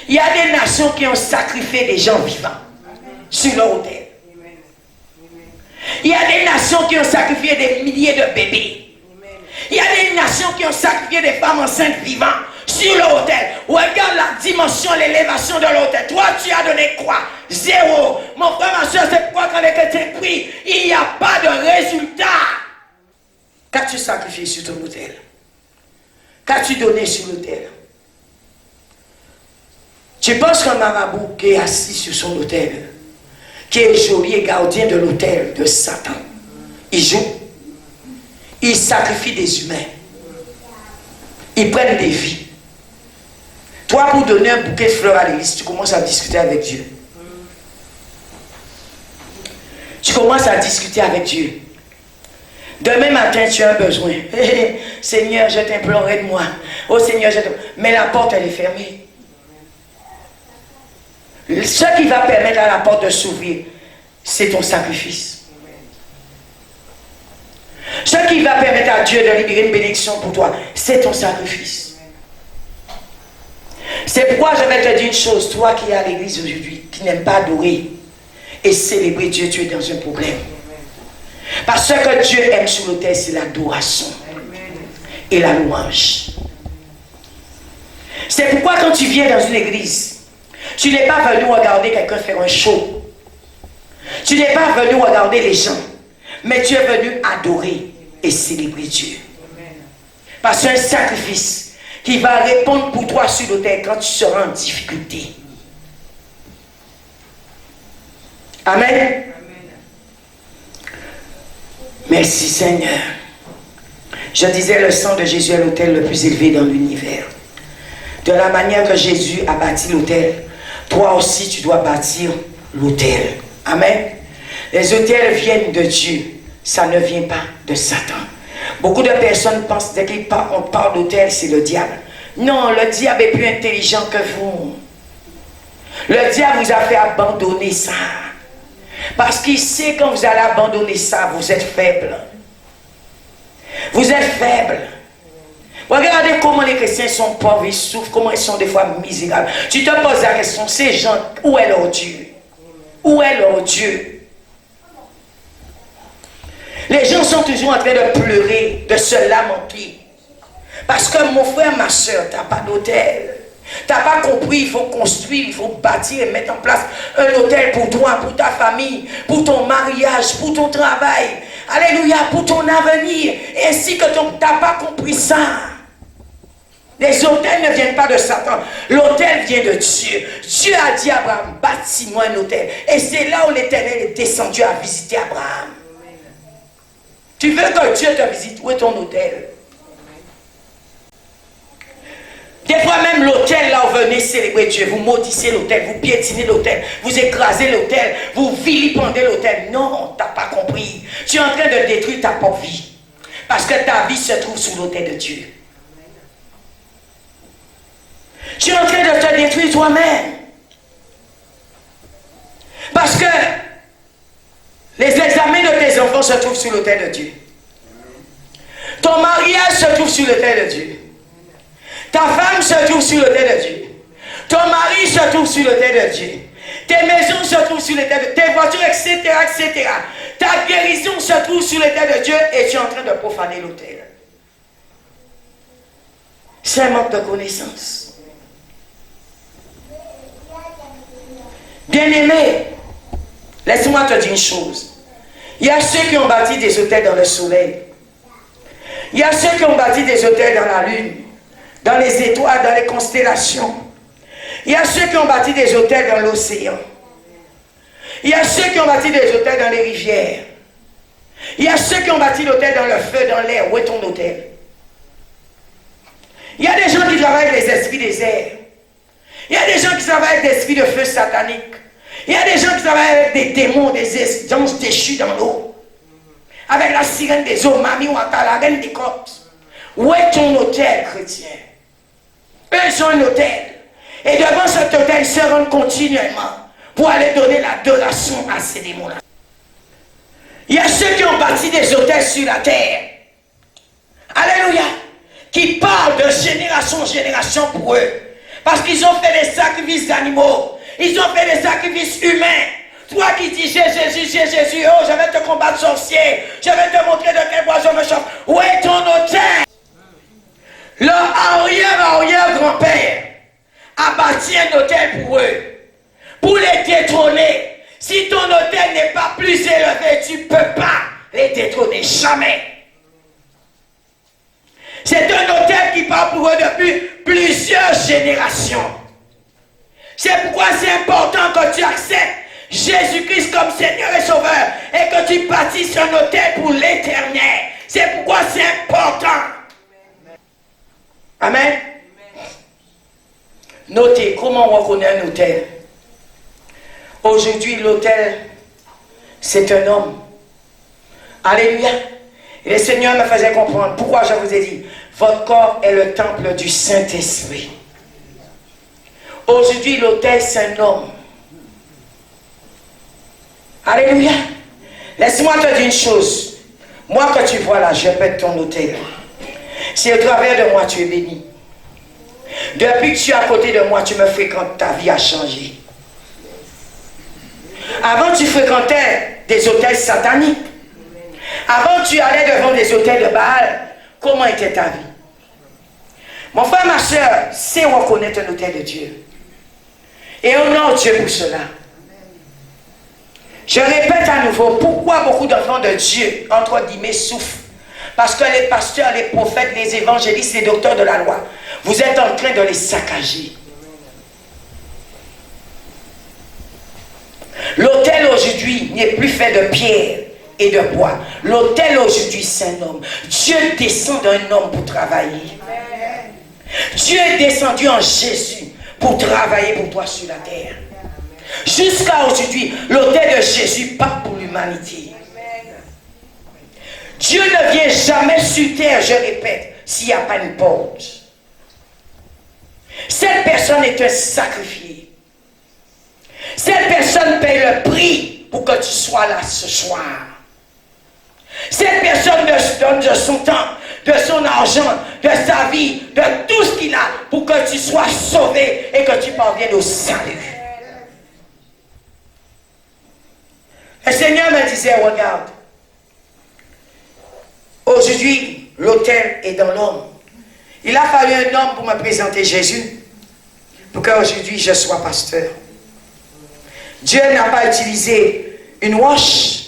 Il y a des nations qui ont sacrifié des gens vivants sur leur autel. Il y a des nations qui ont sacrifié des milliers de bébés. Il y a des nations qui ont sacrifié des femmes enceintes vivantes sur leur autel. Regarde la dimension, l'élévation de l'autel. Toi, tu as donné quoi? Zéro. Mon frère, ma soeur, c'est pourquoi quand les chrétiens prient, il n'y a pas de résultat. Qu'as-tu sacrifié sur ton autel? Qu'as-tu donné sur l'autel? Tu penses qu'un marabout qui est assis sur son autel, qui est geôlier gardien de l'autel de Satan, il joue, il sacrifie des humains, ils prennent des vies. Toi, pour donner un bouquet de fleurs à l'église, tu commences à discuter avec Dieu. Tu commences à discuter avec Dieu. Demain matin, tu as un besoin. Seigneur, je t'implore, aide-moi. Oh Seigneur, je t'implore. Mais la porte, elle est fermée. Ce qui va permettre à la porte de s'ouvrir, c'est ton sacrifice. Ce qui va permettre à Dieu de libérer une bénédiction pour toi, c'est ton sacrifice. C'est pourquoi je vais te dire une chose, toi qui es à l'église aujourd'hui, qui n'aime pas adorer et célébrer Dieu, tu es dans un problème. Parce que Dieu aime sur l'autel, c'est l'adoration et la louange. C'est pourquoi quand tu viens dans une église, tu n'es pas venu regarder quelqu'un faire un show. Tu n'es pas venu regarder les gens, mais tu es venu adorer et célébrer Dieu. Parce que c'est un sacrifice qui va répondre pour toi sur l'autel quand tu seras en difficulté. Amen. Merci Seigneur. Je disais, le sang de Jésus est l'autel le plus élevé dans l'univers. De la manière que Jésus a bâti l'autel, toi aussi tu dois bâtir l'autel. Amen. Les autels viennent de Dieu. Ça ne vient pas de Satan. Beaucoup de personnes pensent que dès qu'on parle d'autel, c'est le diable. Non, le diable est plus intelligent que vous. Le diable vous a fait abandonner ça. Parce qu'il sait quand vous allez abandonner ça, vous êtes faible. Vous êtes faible. Regardez comment les chrétiens sont pauvres, ils souffrent, comment ils sont des fois misérables. Tu te poses la question, ces gens, où est leur Dieu? Où est leur Dieu? Les gens sont toujours en train de pleurer, de se lamenter. Parce que mon frère, ma soeur, tu n'as pas d'hôtel. Tu n'as pas compris, il faut construire, il faut bâtir et mettre en place un hôtel pour toi, pour ta famille, pour ton mariage, pour ton travail. Alléluia, pour ton avenir. Ainsi que tu n'as pas compris ça. Les hôtels ne viennent pas de Satan. L'hôtel vient de Dieu. Dieu a dit à Abraham, bâtis-moi un autel. Et c'est là où l'Éternel est descendu à visiter Abraham. Tu veux que Dieu te visite? Où est ton autel? Des fois même l'autel, là où vous venez célébrer Dieu, vous maudissez l'autel, vous piétinez l'autel, vous écrasez l'autel, vous vilipendez l'autel. Non, tu n'as pas compris. Tu es en train de détruire ta propre vie. Parce que ta vie se trouve sous l'autel de Dieu. Tu es en train de te détruire toi-même. Parce que les examens de tes enfants se trouvent sous l'autel de Dieu. Ton mariage se trouve sous l'autel de Dieu. Ta femme se trouve sur l'autel de Dieu. Ton mari se trouve sur l'autel de Dieu. Tes maisons se trouvent sur l'autel de Dieu. Tes voitures, etc., etc. Ta guérison se trouve sur l'autel de Dieu et tu es en train de profaner l'autel. C'est un manque de connaissance. Bien-aimé, laisse-moi te dire une chose. Il y a ceux qui ont bâti des autels dans le soleil. Il y a ceux qui ont bâti des autels dans la lune, dans les étoiles, dans les constellations. Il y a ceux qui ont bâti des hôtels dans l'océan. Il y a ceux qui ont bâti des hôtels dans les rivières. Il y a ceux qui ont bâti l'hôtel dans le feu, dans l'air. Où est ton hôtel? Il y a des gens qui travaillent avec les esprits des airs. Il y a des gens qui travaillent avec des esprits de feu satanique. Il y a des gens qui travaillent avec des démons, des anges déchus dans l'eau. Avec la sirène des eaux, mamie ou la reine des côtes. Où est ton hôtel, chrétien? Eux, ils ont un hôtel. Et devant cet hôtel, ils se rendent continuellement pour aller donner l'adoration à ces démons-là. Il y a ceux qui ont bâti des hôtels sur la terre. Alléluia. Qui parlent de génération en génération pour eux. Parce qu'ils ont fait des sacrifices d'animaux. Ils ont fait des sacrifices humains. Toi qui dis Jésus, oh, je vais te combattre sorcier. Je vais te montrer de quel bois je me chauffe. Où est ton hôtel? Leur arrière-grand-père a bâti un hôtel pour eux, pour les détrôner. Si ton hôtel n'est pas plus élevé, tu ne peux pas les détrôner, jamais. C'est un hôtel qui parle pour eux depuis plusieurs générations. C'est pourquoi c'est important que tu acceptes Jésus-Christ comme Seigneur et Sauveur et que tu bâtisses un hôtel pour l'éternel. C'est pourquoi c'est important. Amen. Notez comment on reconnaît un hôtel. Aujourd'hui, l'hôtel, c'est un homme. Alléluia. Et le Seigneur me faisait comprendre pourquoi je vous ai dit, votre corps est le temple du Saint-Esprit. Aujourd'hui, l'hôtel, c'est un homme. Alléluia. Laisse-moi te dire une chose. Moi, que tu vois là, je pète ton hôtel. Si au travers de moi, tu es béni. Depuis que tu es à côté de moi, tu me fréquentes, ta vie a changé. Avant, tu fréquentais des hôtels sataniques. Avant, tu allais devant des hôtels de Baal. Comment était ta vie? Mon frère, ma soeur, c'est reconnaître un hôtel de Dieu. Et honore Dieu pour cela. Je répète à nouveau, pourquoi beaucoup d'enfants de Dieu, entre guillemets, souffrent? Parce que les pasteurs, les prophètes, les évangélistes, les docteurs de la loi, vous êtes en train de les saccager. L'autel aujourd'hui n'est plus fait de pierre et de bois. L'autel aujourd'hui, c'est un homme. Dieu descend d'un homme pour travailler. Dieu est descendu en Jésus pour travailler pour toi sur la terre. Jusqu'à aujourd'hui, l'autel de Jésus part pour l'humanité. Dieu ne vient jamais sur terre, je répète, s'il n'y a pas une porte. Cette personne est un sacrifié. Cette personne paye le prix pour que tu sois là ce soir. Cette personne donne de son temps, de son argent, de sa vie, de tout ce qu'il a pour que tu sois sauvé et que tu parviennes au salut. Le Seigneur me disait, regarde, aujourd'hui, l'autel est dans l'homme. Il a fallu un homme pour me présenter Jésus, pour qu'aujourd'hui je sois pasteur. Dieu n'a pas utilisé une roche,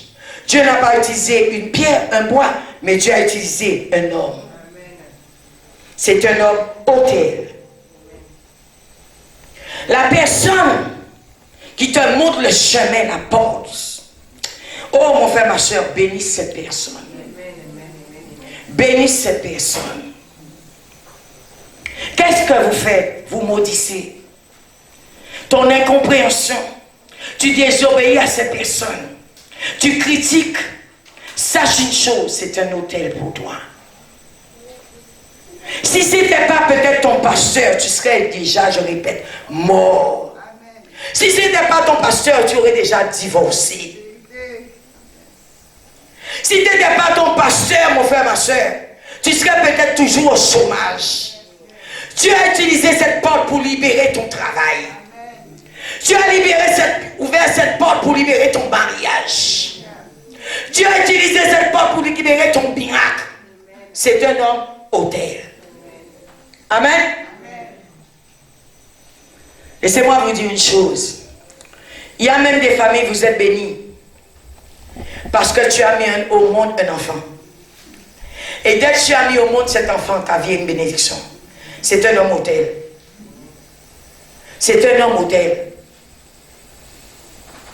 Dieu n'a pas utilisé une pierre, un bois, mais Dieu a utilisé un homme. C'est un homme autel. La personne qui te montre le chemin, la porte. Oh mon frère, ma soeur, bénisse cette personne. Bénisse cette personne. Qu'est-ce que vous faites? Vous maudissez. Ton incompréhension. Tu désobéis à cette personne. Tu critiques. Sache une chose, c'est un hôtel pour toi. Si ce n'était pas peut-être ton pasteur, tu serais déjà, je répète, mort. Si ce n'était pas ton pasteur, tu aurais déjà divorcé. Si ce n'était pas ton pasteur, mon frère, ma soeur, tu serais peut-être toujours au chômage. Tu as utilisé cette porte pour libérer ton travail. Tu as ouvert cette porte pour libérer ton mariage. Tu as utilisé cette porte pour libérer ton miracle. C'est un homme autel. Amen. Laissez-moi vous dire une chose. Il y a même des familles, vous êtes bénis. Parce que tu as mis au monde un enfant. Et dès que tu as mis au monde cet enfant, ta vie est une bénédiction. C'est un homme autel. C'est un homme autel.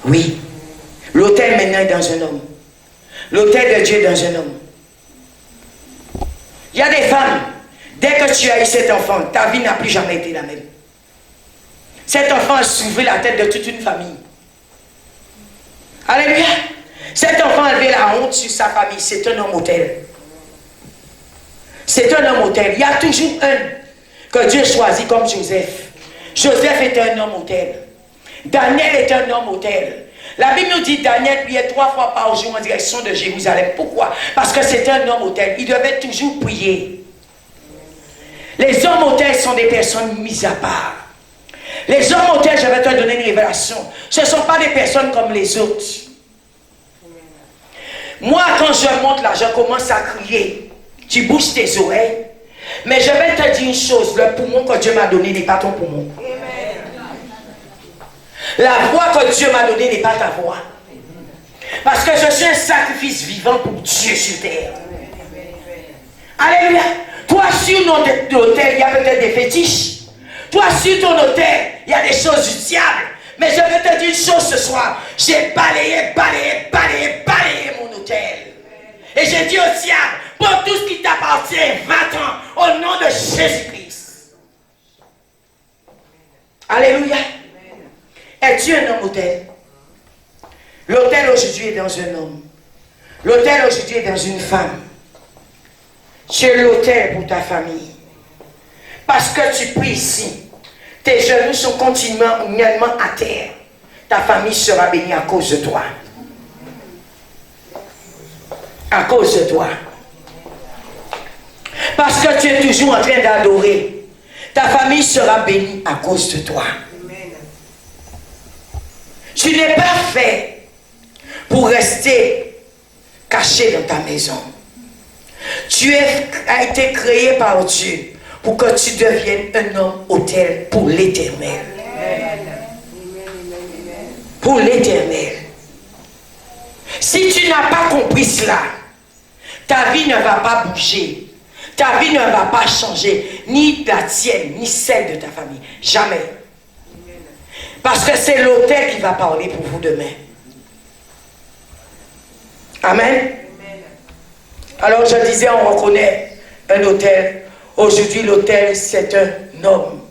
Oui. L'autel maintenant est dans un homme. L'autel de Dieu est dans un homme. Il y a des femmes, dès que tu as eu cet enfant, ta vie n'a plus jamais été la même. Cet enfant a soulevé la tête de toute une famille. Alléluia. Cet enfant a levé la honte sur sa famille. C'est un homme autel. C'est un homme autel. Il y a toujours un que Dieu choisit comme Joseph. Joseph est un homme autel. Daniel est un homme autel. La Bible nous dit Daniel priait 3 fois par jour en direction de Jérusalem. Pourquoi? Parce que c'était un homme autel. Il devait toujours prier. Les hommes autels sont des personnes mises à part. Les hommes autels, je vais te donner une révélation. Ce ne sont pas des personnes comme les autres. Moi, quand je monte là, je commence à crier. Tu bouges tes oreilles. Mais je vais te dire une chose. Le poumon que Dieu m'a donné n'est pas ton poumon. La voix que Dieu m'a donnée n'est pas ta voix. Parce que je suis un sacrifice vivant pour Dieu sur terre. Alléluia. Toi, sur notre autel, il y a peut-être des fétiches. Toi, sur ton autel, il y a des choses du diable. Mais je vais te dire une chose ce soir. J'ai balayé mon autel. Et j'ai dit au diable, pour tout ce qui t'appartient, va-t'en au nom de Jésus-Christ. Alléluia. Es-tu un homme autel? L'autel aujourd'hui est dans un homme. L'autel aujourd'hui est dans une femme. Tu es l'autel pour ta famille. Parce que tu pries ici. Tes genoux sont continuellement à terre. Ta famille sera bénie à cause de toi. À cause de toi. Parce que tu es toujours en train d'adorer. Ta famille sera bénie à cause de toi. Tu n'es pas fait pour rester caché dans ta maison. Tu as été créé par Dieu pour que tu deviennes un homme autel pour l'Éternel. Pour l'Éternel. Si tu n'as pas compris cela, ta vie ne va pas bouger. Ta vie ne va pas changer, ni la tienne, ni celle de ta famille. Jamais. Parce que c'est l'autel qui va parler pour vous demain. Amen. Alors je disais, on reconnaît un autel. Aujourd'hui, l'autel, c'est un homme.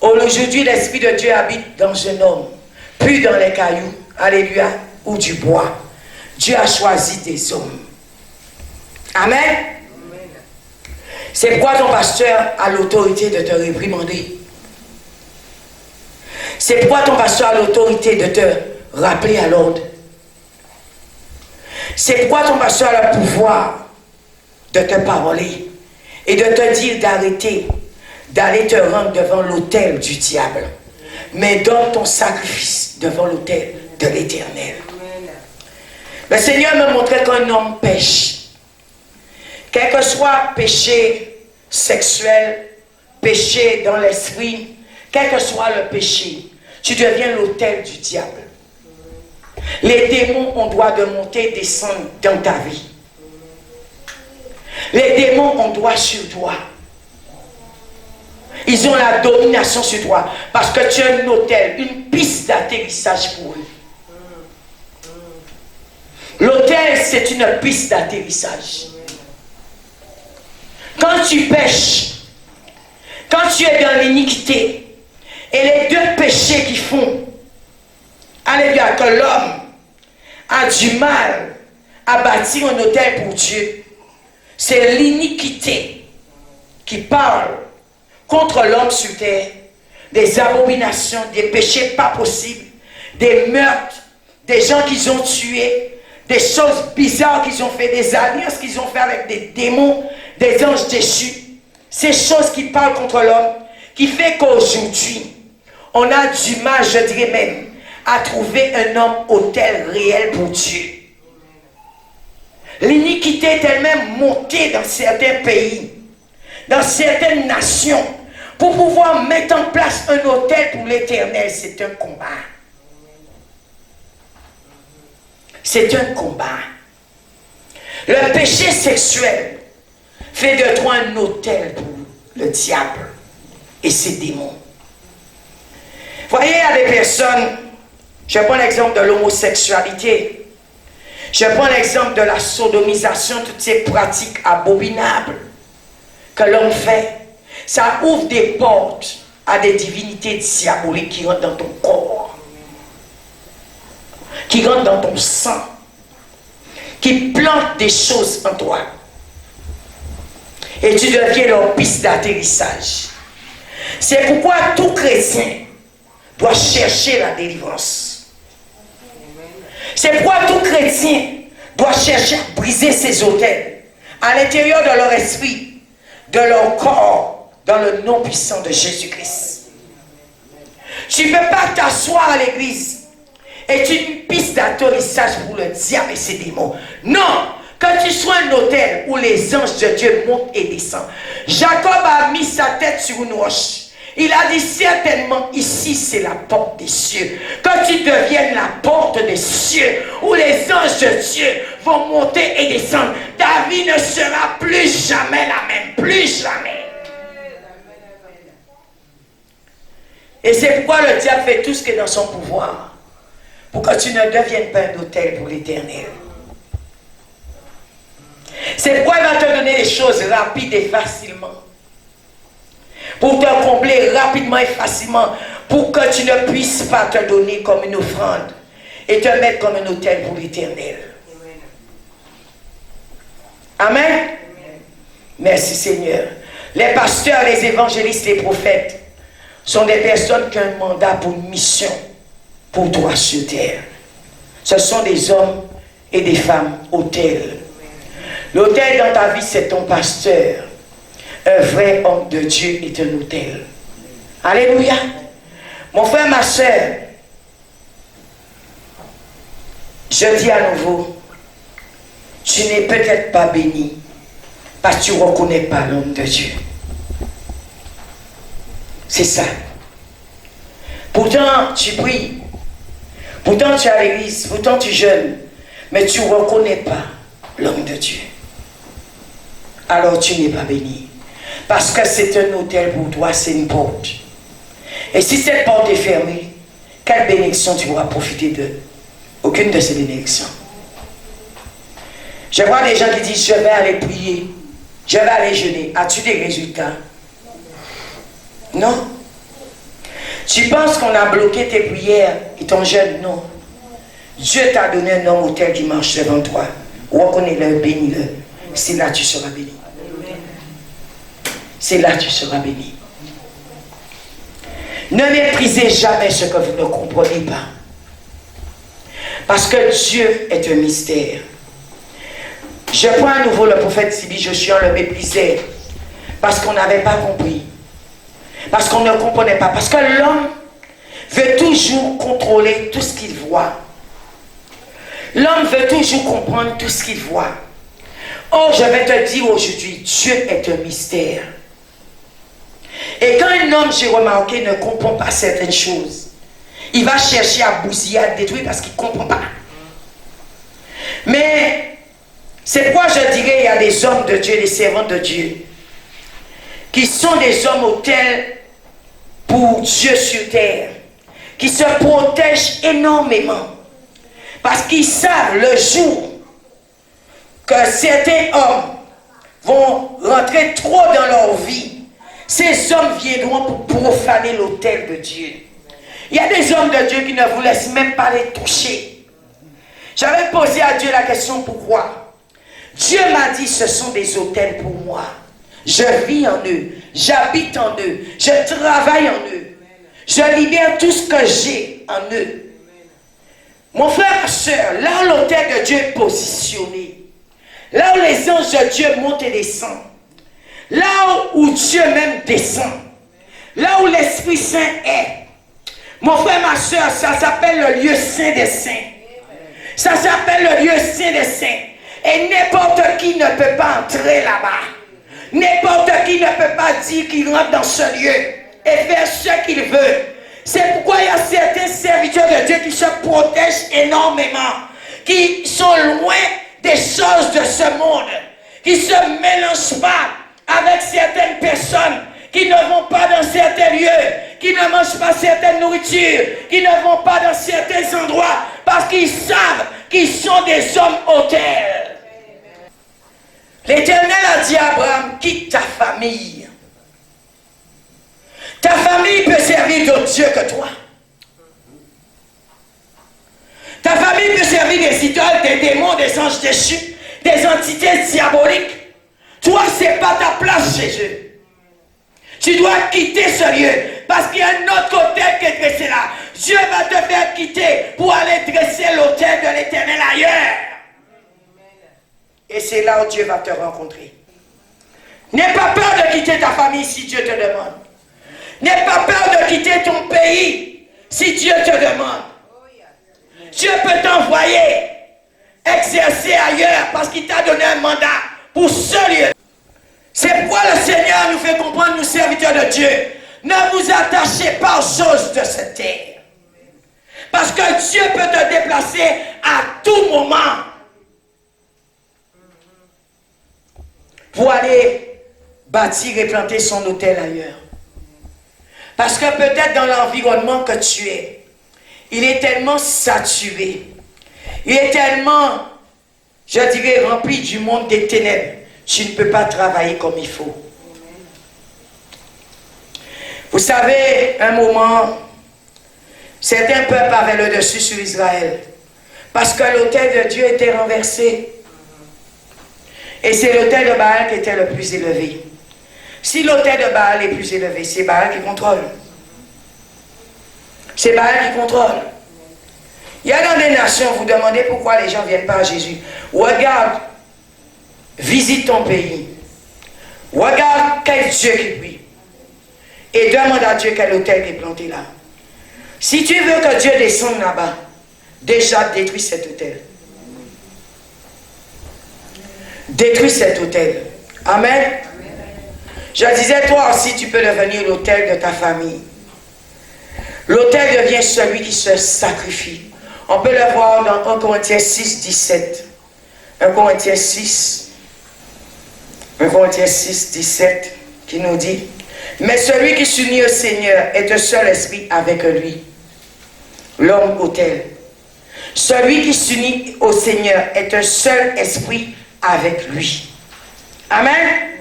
Aujourd'hui, l'Esprit de Dieu habite dans un homme. Puis dans les cailloux, alléluia, ou du bois. Dieu a choisi des hommes. Amen. C'est pourquoi ton pasteur a l'autorité de te réprimander. C'est pourquoi ton pasteur a l'autorité de te rappeler à l'ordre. C'est pourquoi ton pasteur a le pouvoir de te parler et de te dire d'arrêter, d'aller te rendre devant l'autel du diable. Mais donne ton sacrifice devant l'autel de l'Éternel. Le Seigneur me montrait qu'un homme pêche. Quel que soit péché sexuel, péché dans l'esprit, quel que soit le péché, tu deviens l'autel du diable. Les démons ont droit de monter et descendre dans ta vie. Les démons ont droit sur toi. Ils ont la domination sur toi parce que tu es un hôtel, une piste d'atterrissage pour eux. L'hôtel, c'est une piste d'atterrissage. Quand tu pêches, quand tu es dans l'iniquité, et les deux péchés qui font, alléluia, que l'homme a du mal à bâtir un hôtel pour Dieu, c'est l'iniquité qui parle contre l'homme sur terre, des abominations, des péchés pas possibles, des meurtres, des gens qu'ils ont tués, des choses bizarres qu'ils ont fait, des alliances qu'ils ont fait avec des démons, des anges déchus. Ces choses qui parlent contre l'homme, qui fait qu'aujourd'hui, on a du mal, je dirais même, à trouver un homme autel réel pour Dieu. L'iniquité est elle-même montée dans certains pays, dans certaines nations, pour pouvoir mettre en place un autel pour l'Éternel. C'est un combat. C'est un combat. Le péché sexuel fait de toi un autel pour le diable et ses démons. Voyez, il y a des personnes, je prends l'exemple de l'homosexualité, je prends l'exemple de la sodomisation, toutes ces pratiques abominables que l'homme fait. Ça ouvre des portes à des divinités diaboliques qui rentrent dans ton corps, qui rentrent dans ton sang, qui plantent des choses en toi. Et tu deviens leur piste d'atterrissage. C'est pourquoi tout chrétien doit chercher la délivrance. C'est pourquoi tout chrétien doit chercher à briser ses autels à l'intérieur de leur esprit, de leur corps, dans le nom puissant de Jésus-Christ. Tu ne peux pas t'asseoir à l'église et tu une piste d'atterrissage pour le diable et ses démons. Non! Que tu sois un hôtel où les anges de Dieu montent et descendent. Jacob a mis sa tête sur une roche. Il a dit certainement, ici c'est la porte des cieux. Que tu deviennes la porte des cieux, où les anges de Dieu vont monter et descendre. Ta vie ne sera plus jamais la même. Plus jamais. Et c'est pourquoi le diable fait tout ce qui est dans son pouvoir. Pour que tu ne deviennes pas un hôtel pour l'Éternel. C'est pourquoi il va te donner des choses rapides et facilement. Pour te combler rapidement et facilement. Pour que tu ne puisses pas te donner comme une offrande. Et te mettre comme un autel pour l'Éternel. Amen. Merci Seigneur. Les pasteurs, les évangélistes, les prophètes sont des personnes qui ont un mandat pour une mission. Pour toi sur terre. Ce sont des hommes et des femmes autels. L'autel dans ta vie, c'est ton pasteur. Un vrai homme de Dieu est un autel. Alléluia. Mon frère, ma soeur, je dis à nouveau, tu n'es peut-être pas béni parce que tu ne reconnais pas l'homme de Dieu. C'est ça. Pourtant, tu pries. Pourtant, tu es à l'église. Pourtant, tu jeûnes. Mais tu ne reconnais pas l'homme de Dieu. Alors tu n'es pas béni. Parce que c'est un hôtel pour toi, c'est une porte. Et si cette porte est fermée, quelle bénédiction tu pourras profiter de? Aucune de ces bénédictions. Je vois des gens qui disent, je vais aller prier, je vais aller jeûner. As-tu des résultats? Non. Tu penses qu'on a bloqué tes prières et ton jeûne? Non. Dieu t'a donné un homme autel qui marche devant toi. Reconnais-le, bénis-le. C'est là que tu seras béni. C'est là que tu seras béni. Ne méprisez jamais ce que vous ne comprenez pas. Parce que Dieu est un mystère. Je prends à nouveau le prophète Sibi Joshua, le méprisait. Parce qu'on n'avait pas compris. Parce qu'on ne comprenait pas. Parce que l'homme veut toujours contrôler tout ce qu'il voit. L'homme veut toujours comprendre tout ce qu'il voit. Oh, je vais te dire aujourd'hui, Dieu est un mystère. Et quand un homme, j'ai remarqué, ne comprend pas certaines choses, il va chercher à bousiller, à détruire parce qu'il ne comprend pas. Mais c'est pourquoi je dirais, il y a des hommes de Dieu, des servants de Dieu, qui qui sont des hommes autels pour Dieu sur terre, qui se protègent énormément, parce qu'ils savent le jour que certains hommes vont rentrer trop dans leur vie, ces hommes viendront pour profaner l'autel de Dieu. Il y a des hommes de Dieu qui ne vous laissent même pas les toucher. J'avais posé à Dieu la question pourquoi. Dieu m'a dit ce sont des autels pour moi. Je vis en eux, j'habite en eux, je travaille en eux. Je libère tout ce que j'ai en eux. Mon frère et soeur, là où l'autel de Dieu est positionné, là où les anges de Dieu montent et descendent, là où Dieu même descend, là où l'Esprit Saint est, mon frère, ma soeur, ça s'appelle le lieu saint des saints. Ça s'appelle le lieu saint des saints. Et n'importe qui ne peut pas entrer là-bas. N'importe qui ne peut pas dire qu'il rentre dans ce lieu et faire ce qu'il veut. C'est pourquoi il y a certains serviteurs de Dieu qui se protègent énormément, qui sont loin des choses de ce monde, qui ne se mélangent pas avec certaines personnes, qui ne vont pas dans certains lieux, qui ne mangent pas certaines nourritures, qui ne vont pas dans certains endroits, parce qu'ils savent qu'ils sont des hommes autels. L'Éternel a dit à Abraham, quitte ta famille. Ta famille peut servir d'autres dieux que toi. Ta famille peut servir des idoles, des démons, des anges déchus, des entités diaboliques. Toi, ce n'est pas ta place chez eux. Tu dois quitter ce lieu parce qu'il y a un autre autel qui est dressé là. Dieu va te faire quitter pour aller dresser l'autel de l'Éternel ailleurs. Et c'est là où Dieu va te rencontrer. N'aie pas peur de quitter ta famille si Dieu te demande. N'aie pas peur de quitter ton pays si Dieu te demande. Dieu peut t'envoyer exercer ailleurs parce qu'il t'a donné un mandat pour ce lieu. C'est pourquoi le Seigneur nous fait comprendre, nous serviteurs de Dieu, ne vous attachez pas aux choses de cette terre. Parce que Dieu peut te déplacer à tout moment pour aller bâtir et planter son autel ailleurs. Parce que peut-être dans l'environnement que tu es, il est tellement saturé, il est tellement, je dirais, rempli du monde des ténèbres, tu ne peux pas travailler comme il faut. Vous savez, un moment, certains peuples avaient le dessus sur Israël, parce que l'autel de Dieu était renversé. Et c'est l'autel de Baal qui était le plus élevé. Si l'autel de Baal est plus élevé, c'est Baal qui contrôle. C'est Baal qui contrôle. Il y a dans des nations, vous demandez pourquoi les gens ne viennent pas à Jésus. Regarde, visite ton pays. Regarde quel Dieu qui prie. Et demande à Dieu quel autel qui est planté là. Si tu veux que Dieu descende là-bas, déjà détruis cet autel. Détruis cet autel. Amen. Je disais, toi aussi, tu peux devenir l'autel de ta famille. L'autel devient celui qui se sacrifie. On peut le voir dans 1 Corinthiens 6, 17. 1 Corinthiens 6, 17, qui nous dit, mais celui qui s'unit au Seigneur est un seul esprit avec lui. L'homme autel. Celui qui s'unit au Seigneur est un seul esprit avec lui. Amen.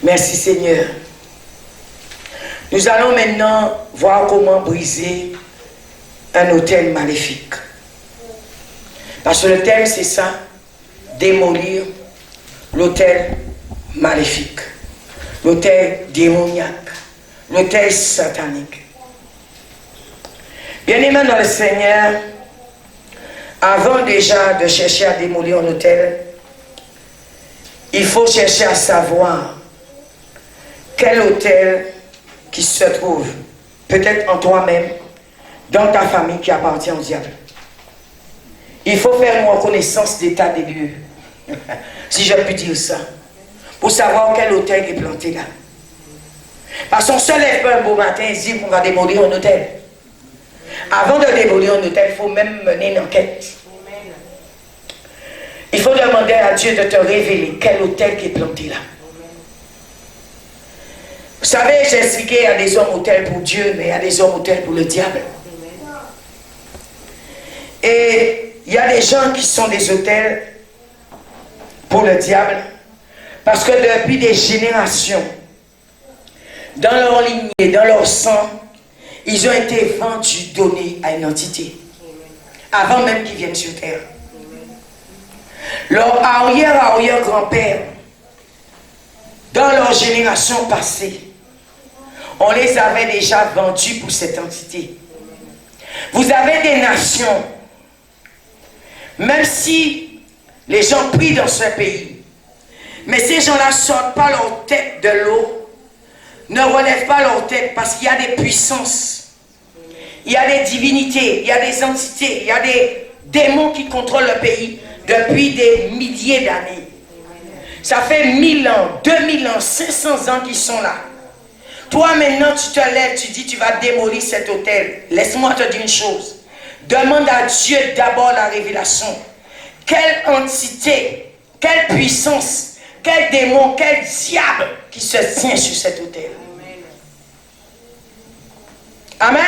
Merci Seigneur. Nous allons maintenant voir comment briser un autel maléfique. Parce que le thème c'est ça, démolir l'autel maléfique, l'autel démoniaque, l'autel satanique. Bien-aimés dans le Seigneur, avant déjà de chercher à démolir un autel, il faut chercher à savoir quel autel qui se trouve peut-être en toi-même, dans ta famille qui appartient au diable. Il faut faire une reconnaissance d'état des lieux, si je puis dire ça, pour savoir quel autel est planté là. Parce qu'on se lève pas un beau matin et dit qu'on va démolir un autel. Avant de démolir un autel, il faut même mener une enquête. Il faut demander à Dieu de te révéler quel autel qui est planté là. Vous savez, j'ai expliqué, il y a des hommes autels pour Dieu, mais il y a des hommes autels pour le diable. Et il y a des gens qui sont des autels pour le diable, parce que depuis des générations, dans leur lignée, dans leur sang, ils ont été vendus, donnés à une entité, avant même qu'ils viennent sur terre. Leur arrière-arrière-grand-père, dans leur génération passée, on les avait déjà vendus pour cette entité. Vous avez des nations, même si les gens prient dans ce pays, mais ces gens-là ne sortent pas leur tête de l'eau, ne relèvent pas leur tête parce qu'il y a des puissances, il y a des divinités, il y a des entités, il y a des démons qui contrôlent le pays depuis des milliers d'années. Ça fait 1000 ans, 2000 ans, 500 ans qu'ils sont là. Toi maintenant tu te lèves, tu dis tu vas démolir cet hôtel. Laisse-moi te dire une chose. Demande à Dieu d'abord la révélation. Quelle entité, quelle puissance, quel démon, quel diable qui se tient sur cet hôtel. Amen.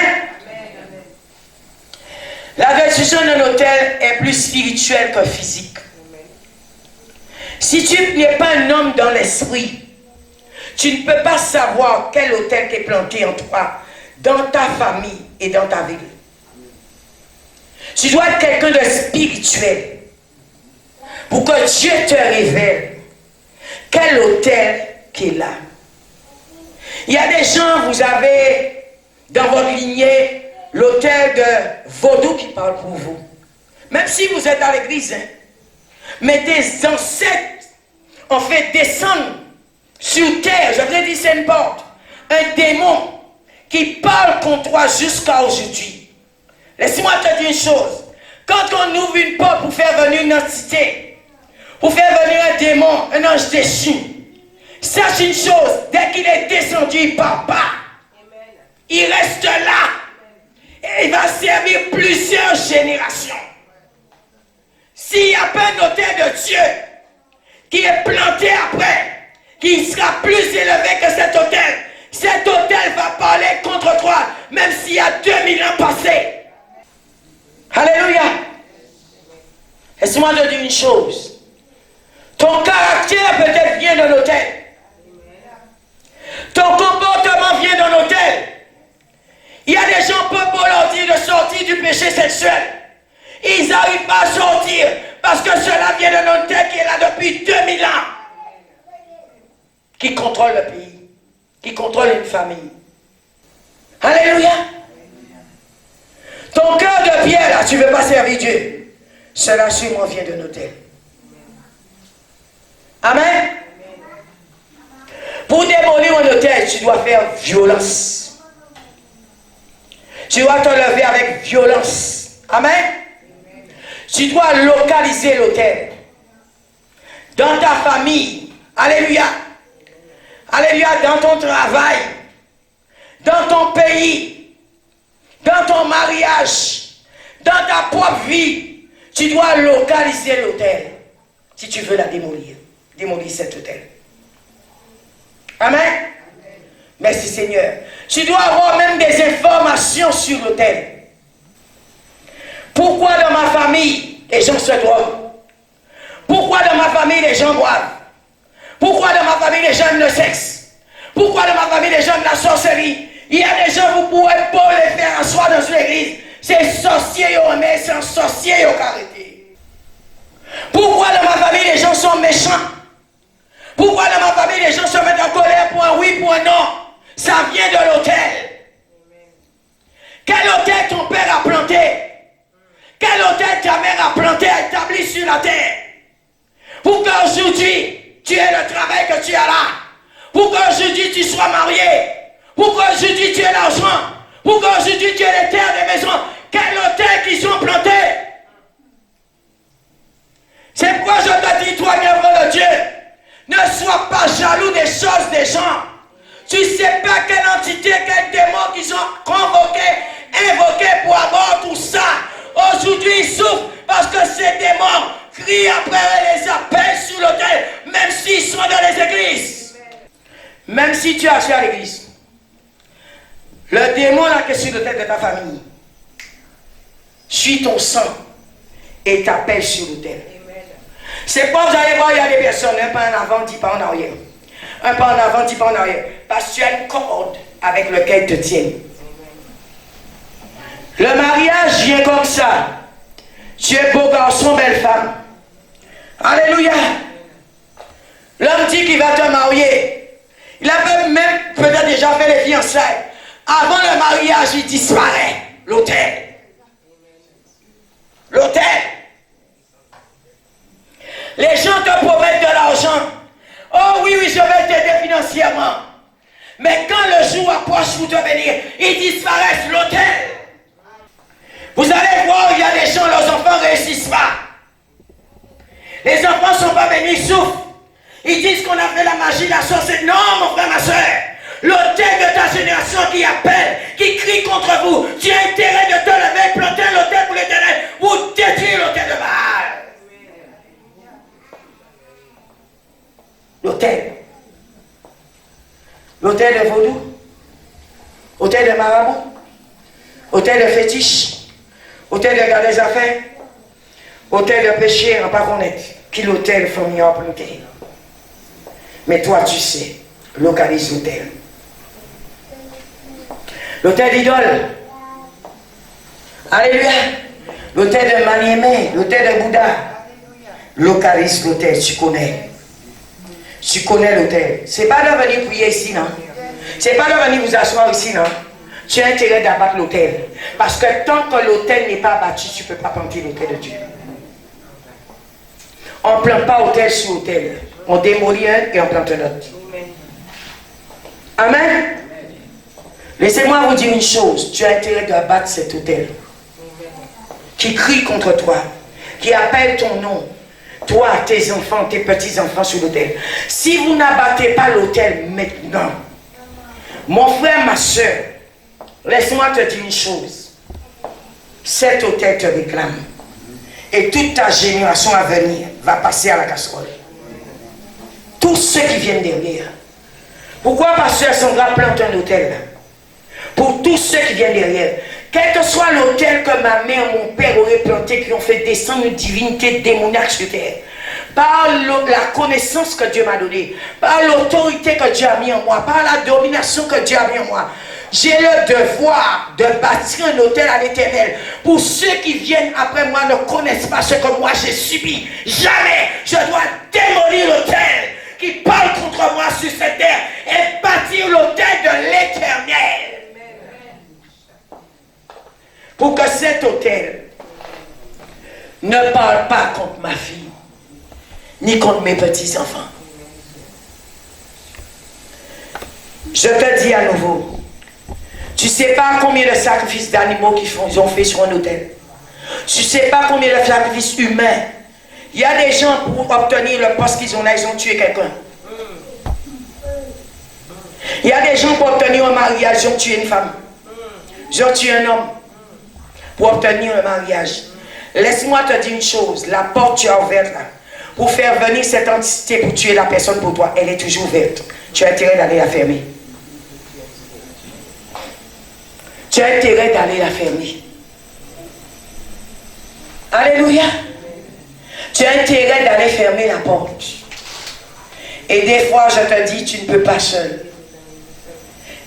La destruction d'un hôtel est plus spirituelle que physique. Si tu n'es pas un homme dans l'esprit, tu ne peux pas savoir quel hôtel est planté en toi, dans ta famille et dans ta ville. Tu dois être quelqu'un de spirituel pour que Dieu te révèle quel hôtel qui est là. Il y a des gens, vous avez dans votre lignée l'hôtel de vaudou qui parle pour vous. Même si vous êtes à l'église, hein, mais des ancêtres ont fait descendre sur terre, je voudrais dire c'est une porte, un démon qui parle contre toi jusqu'à aujourd'hui. Laisse-moi te dire une chose. Quand on ouvre une porte pour faire venir une entité, pour faire venir un démon, un ange déchu, sache une chose, dès qu'il est descendu, il ne part pas. Il reste là. Et il va servir plusieurs générations. S'il n'y a pas un hôtel de Dieu qui est planté après, qui sera plus élevé que cet hôtel va parler contre toi, même s'il y a 2000 ans passés. Alléluia. Laisse-moi te dire une chose. Ton caractère peut-être vient d'un hôtel. Ton comportement vient d'un hôtel. Il y a des gens qui peuvent leur dire de sortir du péché sexuel. Ils n'arrivent pas à sortir parce que cela vient d'un hôtel qui est là depuis 2000 ans. Qui contrôle le pays. Qui contrôle une famille. Alléluia. Ton cœur de pierre, là, tu ne veux pas servir Dieu. Cela sûrement vient d'un hôtel. Amen. Pour démolir un hôtel, tu dois faire violence. Tu dois te lever avec violence. Amen. Tu dois localiser l'hôtel. Dans ta famille. Alléluia. Alléluia. Dans ton travail. Dans ton pays. Dans ton mariage. Dans ta propre vie. Tu dois localiser l'hôtel. Si tu veux la démolir. Démolir cet hôtel. Amen. Merci Seigneur. Tu dois avoir même des informations sur l'autel. Pourquoi dans ma famille les gens se droguent? Pourquoi dans ma famille les gens boivent? Pourquoi dans ma famille les gens aiment le sexe? Pourquoi dans ma famille les gens aiment la sorcellerie? Il y a des gens, vous ne pouvez pas les faire asseoir dans une église. C'est sorcier, mais c'est un sorcier qui a arrêté. Pourquoi dans ma famille les gens sont méchants? Pourquoi dans ma famille les gens se mettent en colère pour un oui, pour un non? Ça vient de l'autel. Quel autel ton père a planté? Quel autel ta mère a planté, a établi sur la terre? Pour qu'aujourd'hui, tu aies le travail que tu as là. Pour qu'aujourd'hui, tu sois marié. Pour qu'aujourd'hui, tu aies l'argent. Pour qu'aujourd'hui, tu aies les terres, les maisons. Quel autel qu'ils ont planté? C'est pourquoi je te dis, toi, bien de Dieu, ne sois pas jaloux des choses des gens. Tu ne sais pas quelle entité, quel démon qu'ils ont convoqué, invoqué pour avoir tout ça. Aujourd'hui, ils souffrent parce que ces démons crient après et les appellent sur l'autel, même s'ils sont dans les églises. Même situation à l'église. Le démon là qui est sur la tête de ta famille suit ton sang et t'appelle sur l'autel. C'est pas vous allez voir, il y a des personnes, un pas en avant, 10 pas en arrière. Un pas en avant, 10 pas en arrière. Parce que tu as une corde avec laquelle te tiennent. Le mariage vient comme ça. Tu es beau garçon, belle femme. Alléluia. L'homme dit qu'il va te marier. Il a même peut-être déjà fait les fiançailles. Avant le mariage, il disparaît. L'autel. L'autel. Les gens te promettent de l'argent. Oh oui, oui, je vais t'aider financièrement. Mais quand le jour approche pour te venir, ils disparaissent. L'autel. Vous allez voir, il y a des gens, leurs enfants ne réussissent pas. Les enfants ne sont pas venus, ils souffrent. Ils disent qu'on a fait la magie, la sorcellerie. Non, mon frère, ma soeur. L'autel de ta génération qui appelle, qui crie contre vous. Tu as intérêt de te lever, planter l'autel pour l'Éternel, ou détruire l'autel de Baal. L'autel. L'autel de vaudou. L'autel de marabout. L'autel de fétiche. L'autel de garder des affaires. L'autel de péché, on ne va pas connaître. Qui l'autel faut mieux planter. Mais toi, tu sais, localise l'autel. L'autel d'idole. Alléluia. L'autel de Maniémé, l'autel de Bouddha. Localise l'autel, tu connais. Tu connais l'autel. Ce n'est pas de venir prier ici, non. Ce n'est pas de venir vous asseoir ici, non. Tu as intérêt d'abattre l'autel. Parce que tant que l'autel n'est pas abattu, tu ne peux pas planter l'autel de Dieu. On ne plante pas autel sur autel. On démolit un et on plante un autre. Amen. Laissez-moi vous dire une chose. Tu as intérêt d'abattre cet autel. Qui crie contre toi. Qui appelle ton nom. Toi, tes enfants, tes petits-enfants sur l'autel. Si vous n'abattez pas l'autel maintenant, mon frère, ma soeur, laisse-moi te dire une chose. Cet autel te réclame. Et toute ta génération à venir va passer à la casserole. Tous ceux qui viennent derrière. Pourquoi pasteur Sandra plante un autel là? Pour tous ceux qui viennent derrière. Quel que soit l'autel que ma mère, mon père auraient planté, qui ont fait descendre une divinité démoniaque sur terre, par la connaissance que Dieu m'a donnée, par l'autorité que Dieu a mis en moi, par la domination que Dieu a mis en moi, j'ai le devoir de bâtir un autel à l'Éternel. Pour ceux qui viennent après moi ne connaissent pas ce que moi j'ai subi. Jamais je dois démolir l'autel qui parle contre moi sur cette terre et bâtir l'autel de l'Éternel. Pour que cet autel ne parle pas contre ma fille, ni contre mes petits-enfants. Je te dis à nouveau, tu ne sais pas combien de sacrifices d'animaux ils ont fait sur un autel. Tu ne sais pas combien de sacrifices humains. Il y a des gens pour obtenir le poste qu'ils ont là, ils ont tué quelqu'un. Il y a des gens pour obtenir un mariage, ils ont tué une femme. Ils ont tué un homme. Pour obtenir un mariage. Laisse-moi te dire une chose. La porte tu as ouverte là. Pour faire venir cette entité pour tuer la personne pour toi, elle est toujours ouverte. Tu as intérêt d'aller la fermer. Tu as intérêt d'aller la fermer. Alléluia. Tu as intérêt d'aller fermer la porte. Et des fois, je te dis, tu ne peux pas seul.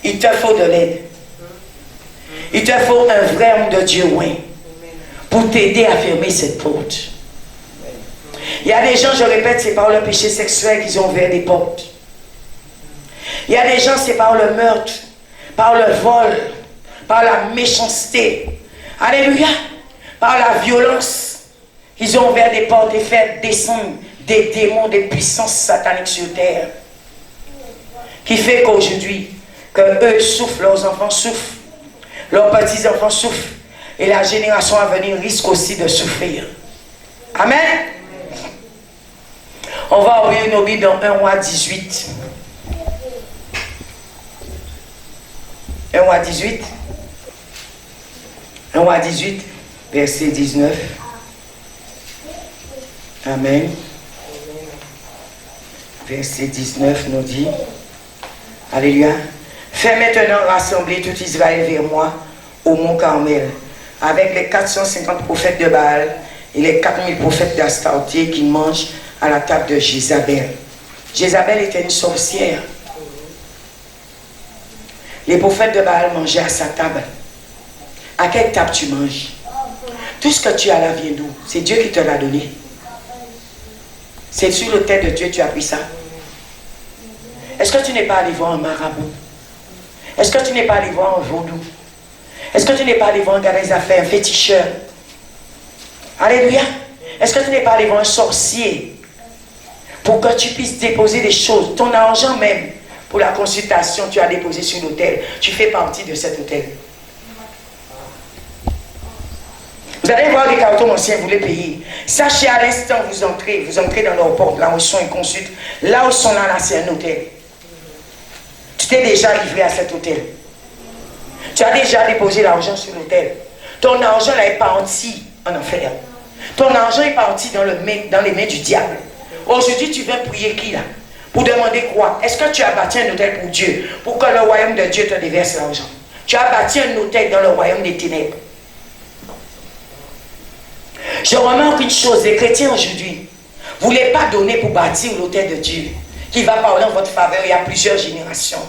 Il te faut de l'aide. Il te faut un vrai homme de Dieu, oui, pour t'aider à fermer cette porte. Il y a des gens, je répète, c'est par le péché sexuel qu'ils ont ouvert des portes. Il y a des gens, c'est par le meurtre, par le vol, par la méchanceté. Alléluia. Par la violence. Ils ont ouvert des portes et fait descendre des démons, des puissances sataniques sur terre. Qui fait qu'aujourd'hui, que eux souffrent, leurs enfants souffrent. Leurs petits-enfants souffrent. Et la génération à venir risque aussi de souffrir. Amen. On va ouvrir nos Bibles dans 1 roi 18. 1 roi 18. 1 roi 18, verset 19. Amen. Verset 19 nous dit, Alléluia. Fais maintenant rassembler tout Israël vers moi au mont Carmel, avec les 450 prophètes de Baal et les 4000 prophètes d'Astarté qui mangent à la table de Jézabel. Jézabel était une sorcière. Les prophètes de Baal mangeaient à sa table. À quelle table tu manges? Tout ce que tu as là vient d'où? C'est Dieu qui te l'a donné. C'est sur l'autel de Dieu que tu as pris ça. Est-ce que tu n'es pas allé voir un marabout? Est-ce que tu n'es pas allé voir un vaudou? Est-ce que tu n'es pas allé voir un gars des affaires, un féticheur? Alléluia. Est-ce que tu n'es pas allé voir un sorcier pour que tu puisses déposer des choses? Ton argent même pour la consultation, tu as déposé sur l'autel. Tu fais partie de cet autel. Vous allez voir des cartons anciens, vous les payez. Sachez à l'instant vous entrez dans leur porte, là où ils sont, ils consultent. Là où ils sont là, c'est un hôtel. Tu t'es déjà livré à cet hôtel. Tu as déjà déposé l'argent sur l'autel. Ton argent là est parti en enfer. Ton argent est parti dans les mains du diable. Aujourd'hui, tu viens prier qui là? Pour demander quoi? Est-ce que tu as bâti un hôtel pour Dieu? Pour que le royaume de Dieu te déverse l'argent. Tu as bâti un hôtel dans le royaume des ténèbres. Je remarque une chose, les chrétiens aujourd'hui, vous ne voulez pas donner pour bâtir l'autel de Dieu, qui va parler en votre faveur il y a plusieurs générations.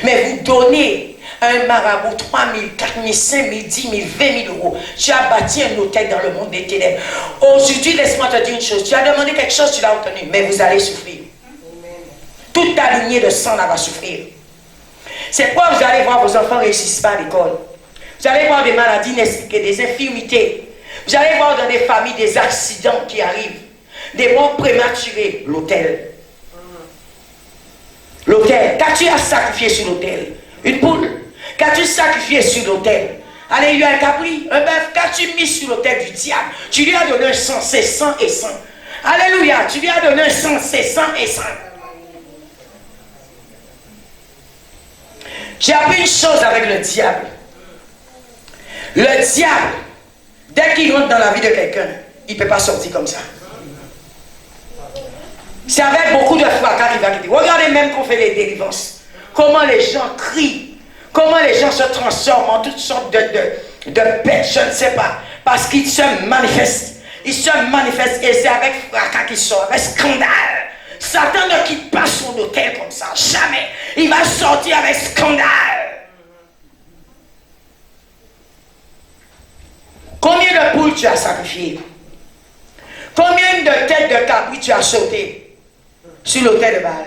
Mais vous donnez à un marabout 3 000, 4 000, 5 000, 10 000, 20 000 euros. Tu as bâti un hôtel dans le monde des ténèbres. Aujourd'hui, laisse-moi te dire une chose. Tu as demandé quelque chose, tu l'as obtenu, mais vous allez souffrir. Toute ta lignée de sang là va souffrir. C'est pourquoi vous allez voir vos enfants ne réussissent pas à l'école. Vous allez voir des maladies inexpliquées, des infirmités. Vous allez voir dans des familles des accidents qui arrivent, des morts prématurés. L'autel. L'autel. Qu'as-tu à sacrifier sur l'autel? Une poule. Qu'as-tu sacrifié sur l'autel? Alléluia, un capri, un bœuf. Qu'as-tu mis sur l'autel du diable? Tu lui as donné un sang, c'est sang et sang. Alléluia, tu lui as donné un sang, c'est sang et sang. J'ai appris une chose avec le diable. Le diable, dès qu'il rentre dans la vie de quelqu'un, il ne peut pas sortir comme ça. C'est avec beaucoup de fracas qu'il va quitter. Regardez même qu'on fait les délivrances. Comment les gens crient. Comment les gens se transforment en toutes sortes de bêtes, je ne sais pas. Parce qu'ils se manifestent. Ils se manifestent et c'est avec fracas qu'ils sortent, avec scandale. Satan ne quitte pas son hôtel comme ça. Jamais. Il va sortir avec scandale. Combien de poules tu as sacrifiées? Combien de têtes de capri tu as sauté sur l'autel de Baal?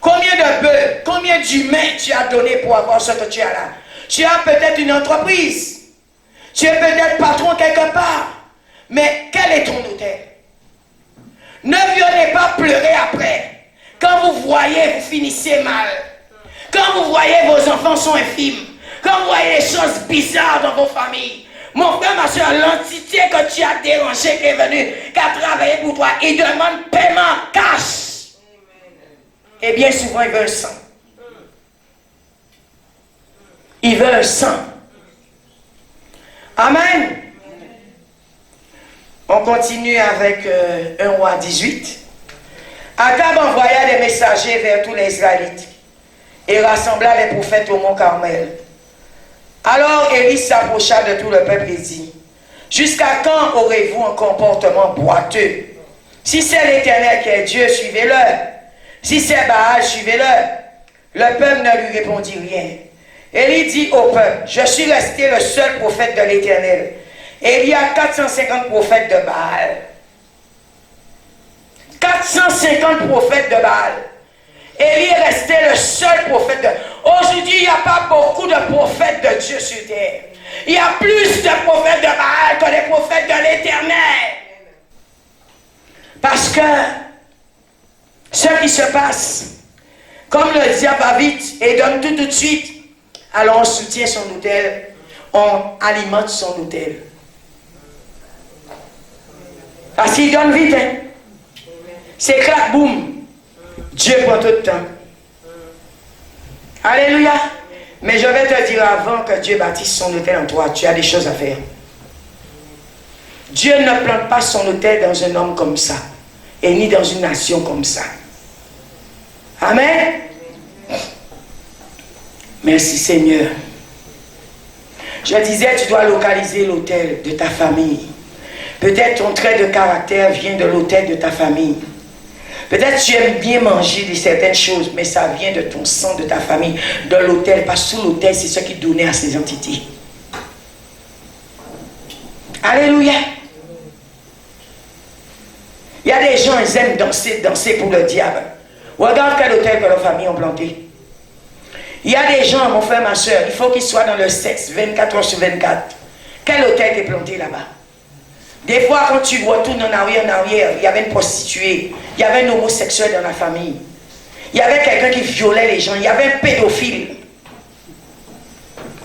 Combien de bœufs, combien d'humains tu as donné pour avoir ce que tu as là? Tu as peut-être une entreprise. Tu es peut-être patron quelque part. Mais quel est ton hôtel? Ne venez pas pleurer après. Quand vous voyez, vous finissez mal. Quand vous voyez, vos enfants sont infimes. Quand vous voyez les choses bizarres dans vos familles. Mon frère, ma soeur, l'entité que tu as dérangée, qui est venue, qui a travaillé pour toi, il demande paiement cash. Et bien souvent, il veut un sang. Il veut un sang. Amen. On continue avec 1 roi 18. Akab envoya des messagers vers tous les Israélites et rassembla les prophètes au mont Carmel. Alors Élie s'approcha de tout le peuple et dit: jusqu'à quand aurez-vous un comportement boiteux? Si c'est l'Éternel qui est Dieu, suivez-le. Si c'est Baal, suivez-le. Le peuple ne lui répondit rien. Élie dit au peuple: je suis resté le seul prophète de l'Éternel. Et il y a 450 prophètes de Baal. 450 prophètes de Baal. Élie est resté le seul prophète de... Aujourd'hui, il n'y a pas beaucoup de prophètes de Dieu sur terre. Il y a plus de prophètes de Baal que les prophètes de l'Éternel. Parce que ce qui se passe, comme le diable va vite et donne tout de suite, alors on soutient son autel, on alimente son autel. Parce qu'il donne vite, hein. C'est clac, boum. Dieu prend tout le temps. Alléluia. Mais je vais te dire, avant que Dieu bâtisse son autel en toi, tu as des choses à faire. Dieu ne plante pas son autel dans un homme comme ça. Et ni dans une nation comme ça. Amen. Merci Seigneur. Je disais, tu dois localiser l'autel de ta famille. Peut-être ton trait de caractère vient de l'autel de ta famille. Peut-être tu aimes bien manger de certaines choses, mais ça vient de ton sang, de ta famille, de l'autel. Parce que sous l'autel, c'est ce qui donnait à ces entités. Alléluia. Il y a des gens, ils aiment danser pour le diable. Regarde quel autel que leurs familles ont planté. Il y a des gens, mon frère, ma soeur, il faut qu'ils soient dans le sexe 24 heures sur 24. Quel autel est planté là-bas? Des fois, quand tu retournes en arrière, il y avait une prostituée, il y avait un homosexuel dans la famille. Il y avait quelqu'un qui violait les gens, il y avait un pédophile.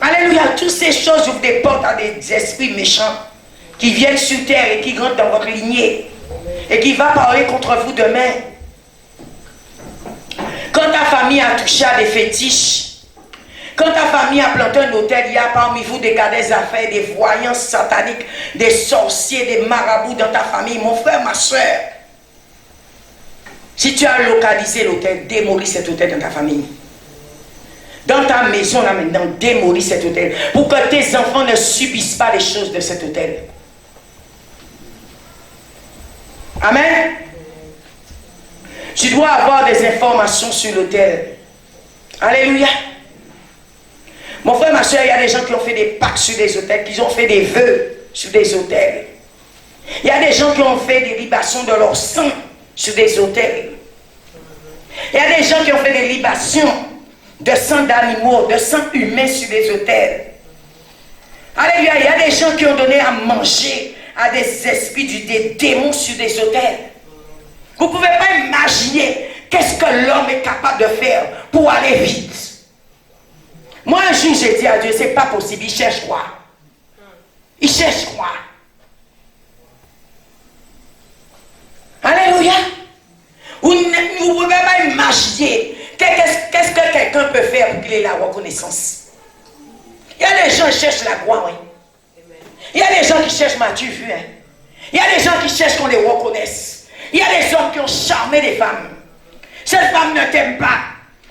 Alléluia, toutes ces choses ouvrent des portes à des esprits méchants qui viennent sur terre et qui rentrent dans votre lignée et qui va parler contre vous demain. Quand ta famille a touché à des fétiches, quand ta famille a planté un hôtel, il y a parmi vous des gars des affaires, des voyants sataniques, des sorciers, des marabouts dans ta famille. Mon frère, ma soeur, si tu as localisé l'hôtel, démolis cet hôtel dans ta famille. Dans ta maison, là maintenant, démolis cet hôtel. Pour que tes enfants ne subissent pas les choses de cet hôtel. Amen. Tu dois avoir des informations sur l'hôtel. Alléluia. Mon frère, ma soeur, il y a des gens qui ont fait des pactes sur des hôtels, qui ont fait des vœux sur des hôtels. Il y a des gens qui ont fait des libations de leur sang sur des hôtels. Il y a des gens qui ont fait des libations de sang d'animaux, de sang humain sur des hôtels. Alléluia, il y a des gens qui ont donné à manger à des esprits, des démons sur des hôtels. Vous ne pouvez pas imaginer qu'est-ce que l'homme est capable de faire pour aller vite. Moi, un jour, j'ai dit à Dieu, c'est pas possible. Il cherche quoi? Il cherche quoi? Alléluia. Vous ne pouvez pas imaginer qu'est-ce que quelqu'un peut faire pour qu'il ait la reconnaissance. Il y a des gens qui cherchent la gloire, oui. Il y a des gens qui cherchent ma vue, hein. Il y a des gens qui cherchent qu'on les reconnaisse. Il y a des hommes qui ont charmé des femmes. Cette femme ne t'aime pas.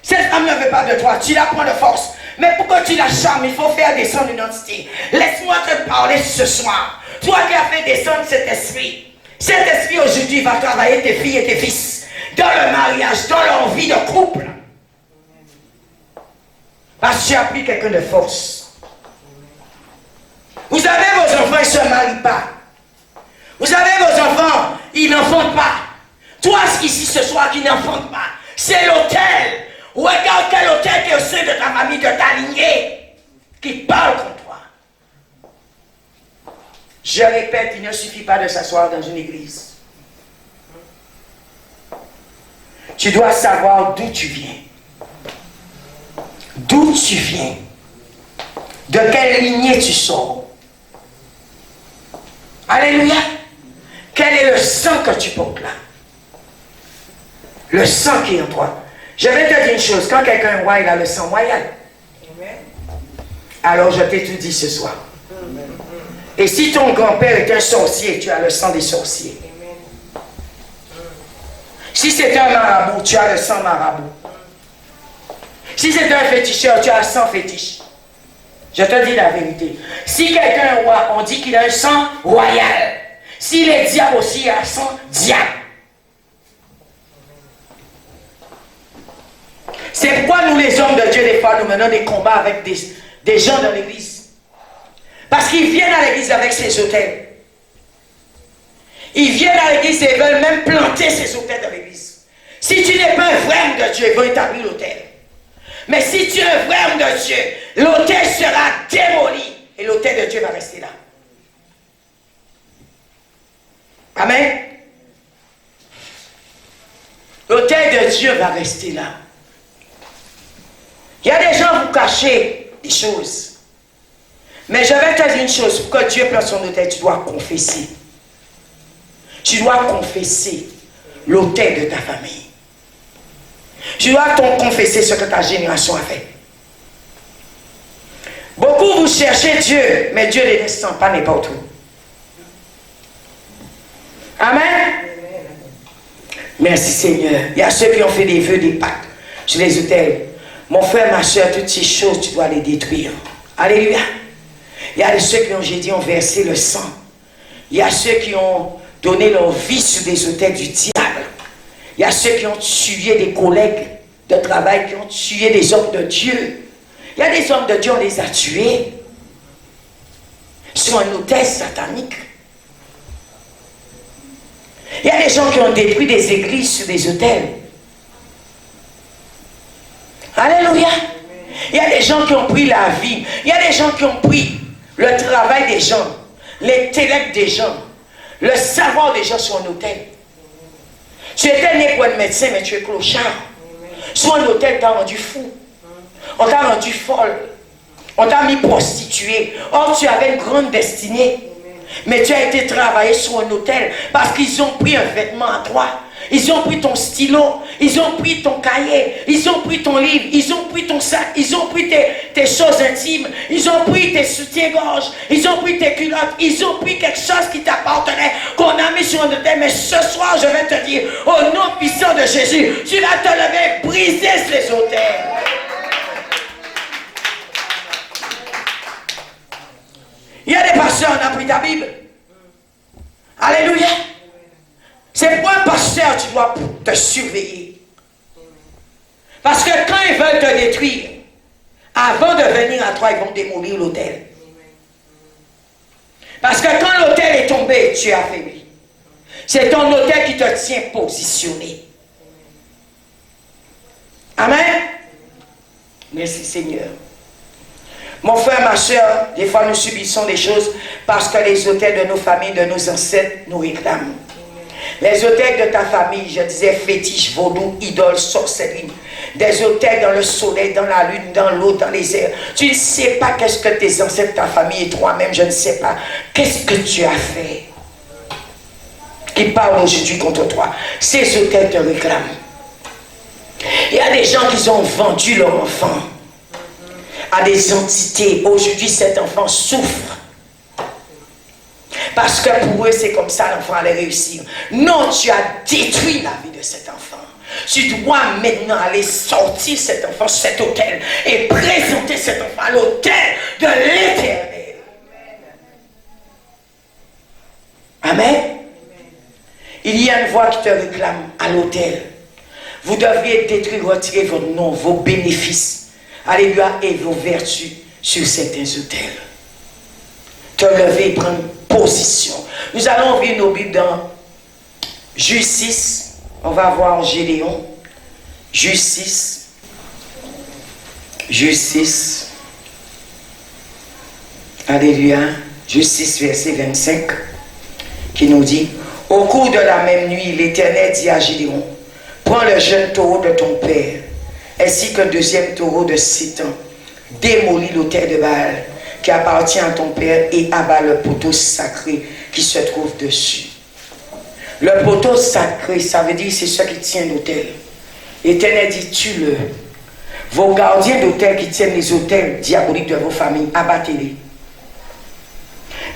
Cette femme ne veut pas de toi. Tu la prends de force. Mais pour que tu la charmes, il faut faire descendre une entité. Laisse-moi te parler ce soir. Toi qui as fait descendre cet esprit. Cet esprit aujourd'hui va travailler tes filles et tes fils. Dans le mariage, dans leur vie de couple. Parce que tu as pris quelqu'un de force. Vous avez vos enfants, ils ne se marient pas. Vous avez vos enfants, ils n'enfantent pas. Toi, ici ce soir, qui n'enfante pas, c'est l'autel. Regarde quel autel qui est au sein de ta famille, de ta lignée, qui parle contre toi. Je répète, il ne suffit pas de s'asseoir dans une église. Tu dois savoir d'où tu viens. D'où tu viens. De quelle lignée tu sors. Alléluia. Quel est le sang que tu portes là? Le sang qui est en toi. Je vais te dire une chose. Quand quelqu'un est roi, il a le sang royal. Alors je t'ai tout dit ce soir. Et si ton grand-père est un sorcier, tu as le sang des sorciers. Si c'est un marabout, tu as le sang marabout. Si c'est un féticheur, tu as le sang fétiche. Je te dis la vérité. Si quelqu'un est roi, on dit qu'il a un sang royal. S'il est diable aussi, il a un sang diable. C'est pourquoi nous, les hommes de Dieu, des fois, nous menons des combats avec des gens dans l'église. Parce qu'ils viennent à l'église avec ces autels. Ils viennent à l'église et veulent même planter ces autels dans l'église. Si tu n'es pas un vrai homme de Dieu, ils vont établir l'autel. Mais si tu es un vrai homme de Dieu, l'autel sera démoli et l'autel de Dieu va rester là. Amen. L'autel de Dieu va rester là. Il y a des gens qui vous cachez des choses. Mais je vais te dire une chose, pour que Dieu prenne son autel, tu dois confesser. Tu dois confesser l'autel de ta famille. Tu dois confesser ce que ta génération a fait. Beaucoup vous cherchez Dieu, mais Dieu ne descend pas n'importe où. Amen. Merci Seigneur. Il y a ceux qui ont fait des vœux, des pactes sur les autels. Mon frère, ma soeur, toutes ces choses, tu dois les détruire. Alléluia. Il y a ceux qui ont, j'ai dit, ont versé le sang. Il y a ceux qui ont donné leur vie sur des autels du diable. Il y a ceux qui ont tué des collègues de travail, qui ont tué des hommes de Dieu. Il y a des hommes de Dieu, on les a tués sur un autel satanique. Il y a des gens qui ont détruit des églises sur des autels. Alléluia. Il y a des gens qui ont pris la vie. Il y a des gens qui ont pris le travail des gens, l'intellect des gens, le savoir des gens sur un autel. Tu étais né pour être médecin, mais tu es clochard. Sur un autel, t'as rendu fou. On t'a rendu folle. On t'a mis prostituée. Or, tu avais une grande destinée. Mais tu as été travaillé sur un autel parce qu'ils ont pris un vêtement à toi. Ils ont pris ton stylo, ils ont pris ton cahier, ils ont pris ton livre, ils ont pris ton sac, ils ont pris tes choses intimes, ils ont pris tes soutiens-gorge, ils ont pris tes culottes, ils ont pris quelque chose qui t'appartenait, qu'on a mis sur un autel. Mais ce soir, je vais te dire, au nom puissant de Jésus, tu vas te lever, briser ces autels. Il y a des pasteurs, on a pris ta Bible. Alléluia. C'est pour un pasteur, tu dois te surveiller. Parce que quand ils veulent te détruire, avant de venir à toi, ils vont démolir l'autel. Parce que quand l'autel est tombé, tu es affaibli. C'est ton autel qui te tient positionné. Amen. Merci Seigneur. Mon frère, ma soeur, des fois nous subissons des choses parce que les autels de nos familles, de nos ancêtres nous réclament. Les autels de ta famille, je disais fétiche, vaudou, idole, sorcellerie. Des autels dans le soleil, dans la lune, dans l'eau, dans les airs. Tu ne sais pas qu'est-ce que tes ancêtres, ta famille et toi-même, je ne sais pas. Qu'est-ce que tu as fait qui parle aujourd'hui contre toi? Ces autels te réclament. Il y a des gens qui ont vendu leur enfant à des entités. Aujourd'hui, cet enfant souffre. Parce que pour eux, c'est comme ça, l'enfant allait réussir. Non, tu as détruit la vie de cet enfant. Tu dois maintenant aller sortir cet enfant, cet autel, et présenter cet enfant à l'autel de l'Éternel. Amen. Il y a une voix qui te réclame à l'autel. Vous deviez détruire, retirer votre nom, vos bénéfices. Alléluia, et vos vertus sur certains autels. Te lever et prendre position. Nous allons ouvrir nos Bibles dans Juge 6. On va voir Gédéon. Juge 6. Juge 6. Alléluia. Juge 6, verset 25. Qui nous dit: au cours de la même nuit, l'Éternel dit à Gédéon: prends le jeune taureau de ton père, ainsi qu'un deuxième taureau de 7 ans. Démolis l'autel de Baal qui appartient à ton père et abat le poteau sacré qui se trouve dessus. Le poteau sacré, ça veut dire c'est ce qui tient l'autel. L'Éternel dit: tue-le. Vos gardiens d'autel qui tiennent les autels diaboliques de vos familles, abattez-les.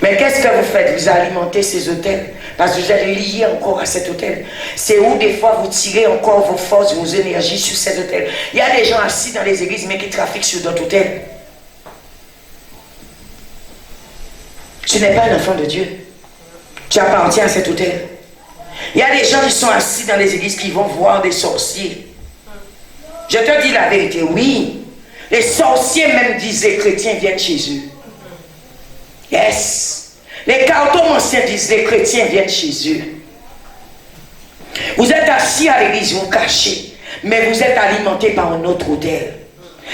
Mais qu'est-ce que vous faites? Vous alimentez ces autels parce que vous êtes liés encore à cet autel. C'est où des fois vous tirez encore vos forces, vos énergies sur ces autels. Il y a des gens assis dans les églises mais qui trafiquent sur d'autres autels. Tu n'es pas un enfant de Dieu. Tu appartiens à cet autel. Il y a des gens qui sont assis dans les églises qui vont voir des sorciers. Je te dis la vérité, oui. Les sorciers même disent les chrétiens viennent chez eux. Yes. Les cartomanciens disent les chrétiens viennent chez eux. Vous êtes assis à l'église, vous cachez, mais vous êtes alimenté par un autre autel.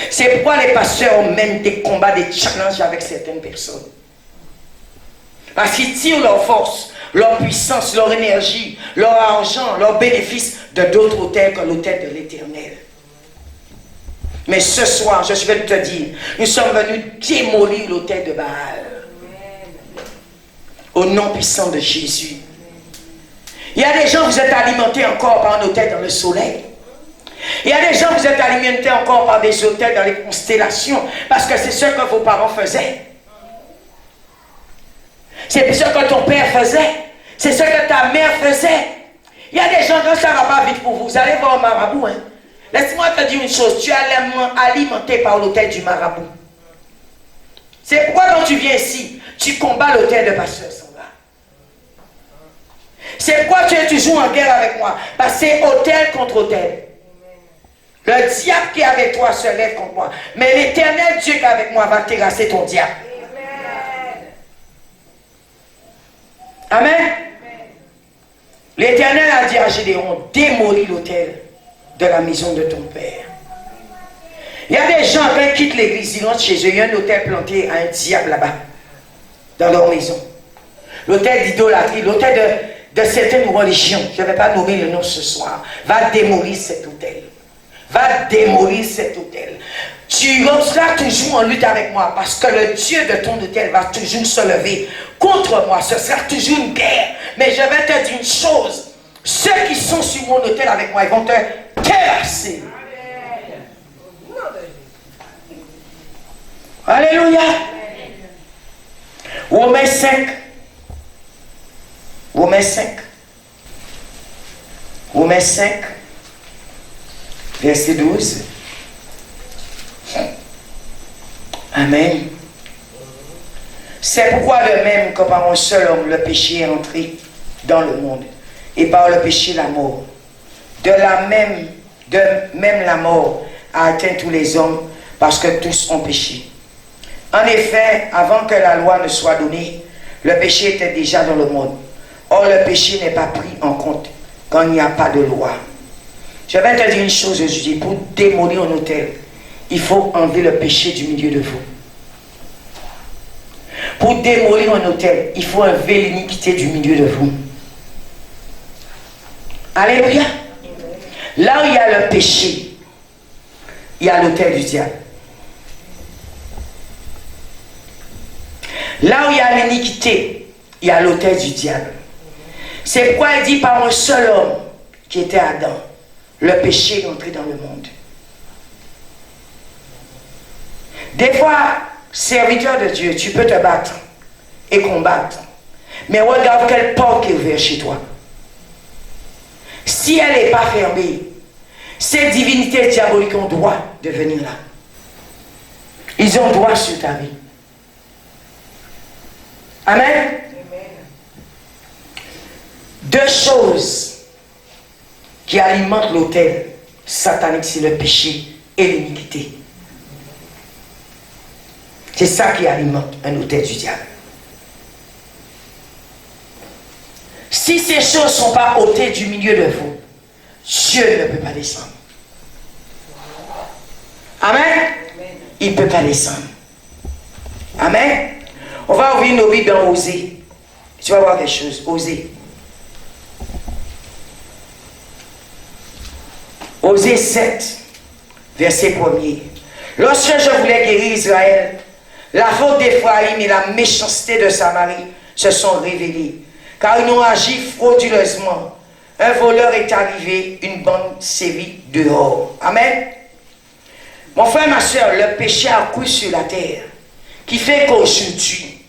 C'est pourquoi les pasteurs ont même des combats, des challenges avec certaines personnes. Parce qu'ils tirent leur force, leur puissance, leur énergie, leur argent, leurs bénéfices de d'autres autels que l'autel de l'Éternel. Mais ce soir, je vais te dire, nous sommes venus démolir l'autel de Baal. Au nom puissant de Jésus. Il y a des gens, vous êtes alimentés encore par un autel dans le soleil. Il y a des gens, vous êtes alimentés encore par des autels dans les constellations, parce que c'est ce que vos parents faisaient. C'est ce que ton père faisait. C'est ce que ta mère faisait. Il y a des gens, quand ça ne va pas vite pour vous, vous allez voir un marabout. Hein? Laisse-moi te dire une chose, tu es alimenté par l'autel du marabout. C'est pourquoi quand tu viens ici, tu combats l'autel de pasteur Sandra. C'est pourquoi tu es toujours en guerre avec moi. Parce que c'est autel contre autel. Le diable qui est avec toi se lève contre moi. Mais l'éternel Dieu qui est avec moi va terrasser ton diable. Amen. L'Éternel a dit à Gédéon, démolis l'autel de la maison de ton père. Il y a des gens, quand ils quittent l'église, ils rentrent chez eux, il y a un autel planté à un diable là-bas, dans leur maison. L'autel d'idolâtrie, l'autel de certaines religions, je ne vais pas nommer le nom ce soir, va démolir cet autel. Va démolir cet autel. Tu seras toujours en lutte avec moi parce que le Dieu de ton autel va toujours se lever contre moi. Ce sera toujours une guerre. Mais je vais te dire une chose. Ceux qui sont sur mon autel avec moi, ils vont te terrasser. Alléluia. Romains 5. Romains 5. Romains 5. Verset 12. Amen. C'est pourquoi de même que par un seul homme le péché est entré dans le monde, et par le péché la mort. De même la mort a atteint tous les hommes, parce que tous ont péché. En effet, avant que la loi ne soit donnée, le péché était déjà dans le monde. Or, le péché n'est pas pris en compte quand il n'y a pas de loi. Je vais te dire une chose aujourd'hui, pour démolir un autel, il faut enlever le péché du milieu de vous. Pour démolir un autel, il faut enlever l'iniquité du milieu de vous. Alléluia. Là où il y a le péché, il y a l'autel du diable. Là où il y a l'iniquité, il y a l'autel du diable. C'est pourquoi il dit par un seul homme, qui était Adam, le péché est entré dans le monde. Des fois, serviteur de Dieu, tu peux te battre et combattre. Mais regarde quelle porte qui est ouverte chez toi. Si elle n'est pas fermée, ces divinités diaboliques ont droit de venir là. Ils ont droit sur ta vie. Amen. Deux choses qui alimentent l'autel satanique, c'est le péché et l'iniquité. C'est ça qui alimente un autel du diable. Si ces choses ne sont pas ôtées du milieu de vous, Dieu ne peut pas descendre. Amen. Il ne peut pas descendre. Amen. On va ouvrir nos Bibles dans Osée. Tu vas voir quelque chose. Osée. Osée 7, verset 1er. Lorsque je voulais guérir Israël, la faute d'Éphraïm et la méchanceté de Samarie se sont révélées, car ils ont agi frauduleusement. Un voleur est arrivé, une bande sévit dehors. Amen. Mon frère, ma soeur, le péché a couru sur la terre, qui fait qu'aujourd'hui,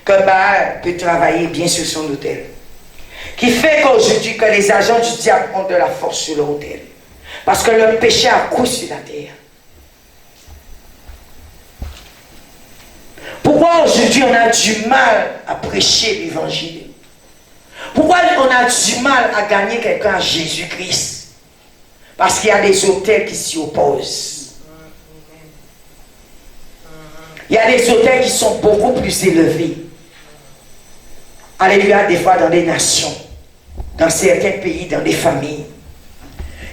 que Baal peut travailler bien sur son autel, qui fait qu'aujourd'hui, que les agents du diable ont de la force sur leur autel, parce que le péché a couru sur la terre. Pourquoi aujourd'hui on a du mal à prêcher l'évangile? Pourquoi on a du mal à gagner quelqu'un à Jésus-Christ? Parce qu'il y a des autels qui s'y opposent. Il y a des autels qui sont beaucoup plus élevés. Alléluia, des fois dans des nations, dans certains pays, dans des familles.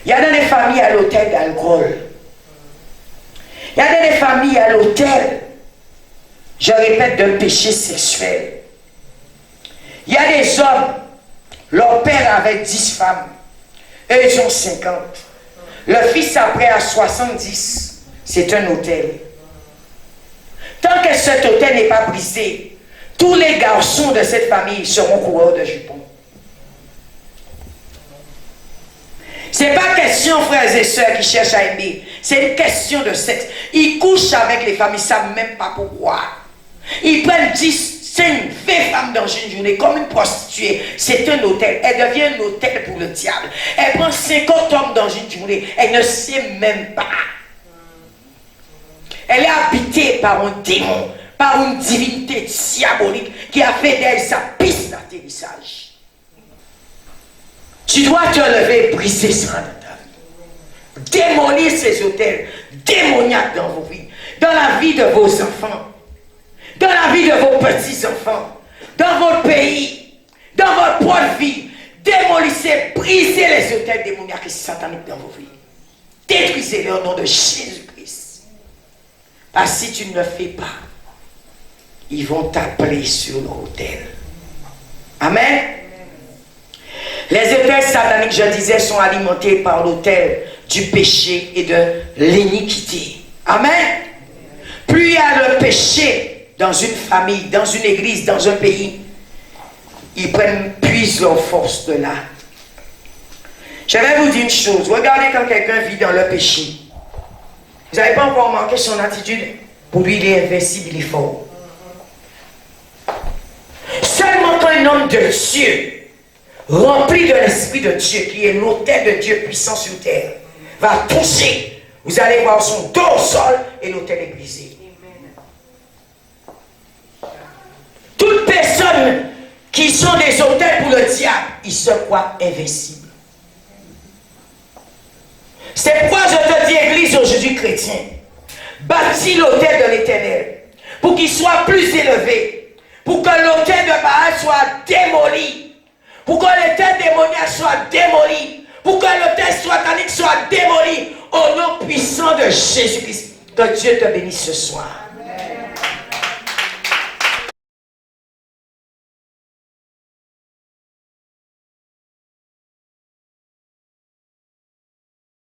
Il y a dans des familles à l'autel d'alcool. Il y a dans des familles à l'autel, je répète, de péché sexuel. Il y a des hommes, leur père avait 10 femmes, eux ils ont 50. Le fils après a 70, c'est un autel. Tant que cet autel n'est pas brisé, tous les garçons de cette famille seront coureurs de jupons. Ce n'est pas question, frères et sœurs, qui cherchent à aimer. C'est une question de sexe. Ils couchent avec les femmes, ils ne savent même pas pourquoi. Ils prennent 10, 5, 20 femmes dans une journée comme une prostituée. C'est un hôtel. Elle devient un hôtel pour le diable. Elle prend 50 hommes dans une journée. Elle ne sait même pas. Elle est habitée par un démon, par une divinité diabolique qui a fait d'elle sa piste d'atterrissage. Tu dois te lever et briser ça dans ta vie. Démolir ces hôtels démoniaques dans vos vies, dans la vie de vos enfants, dans la vie de vos petits-enfants, dans votre pays, dans votre propre vie. Démolissez, brisez les hôtels démoniaques et sataniques dans vos vies. Détruisez-les au nom de Jésus-Christ. Parce que si tu ne le fais pas, ils vont t'appeler sur l'autel. Amen. Les hôtels sataniques, je disais, sont alimentés par l'autel du péché et de l'iniquité. Amen. Plus il y a le péché dans une famille, dans une église, dans un pays, ils puisent leur force de là. Je vais vous dire une chose. Regardez quand quelqu'un vit dans le péché. Vous n'avez pas encore manqué son attitude. Pour lui, il est invincible, il est fort. Seulement quand un homme de Dieu, rempli de l'Esprit de Dieu, qui est l'autel de Dieu puissant sur terre, va toucher, vous allez voir son dos au sol et l'autel est brisé. Toutes personnes qui sont des autels pour le diable, ils se croient invincibles. C'est pourquoi je te dis, Église aujourd'hui chrétienne, bâtis l'autel de l'Éternel pour qu'il soit plus élevé, pour que l'autel de Baal soit démoli, pour que l'autel démoniaque soit démoli, pour que l'autel satanique soit démoli, au nom puissant de Jésus-Christ. Que Dieu te bénisse ce soir.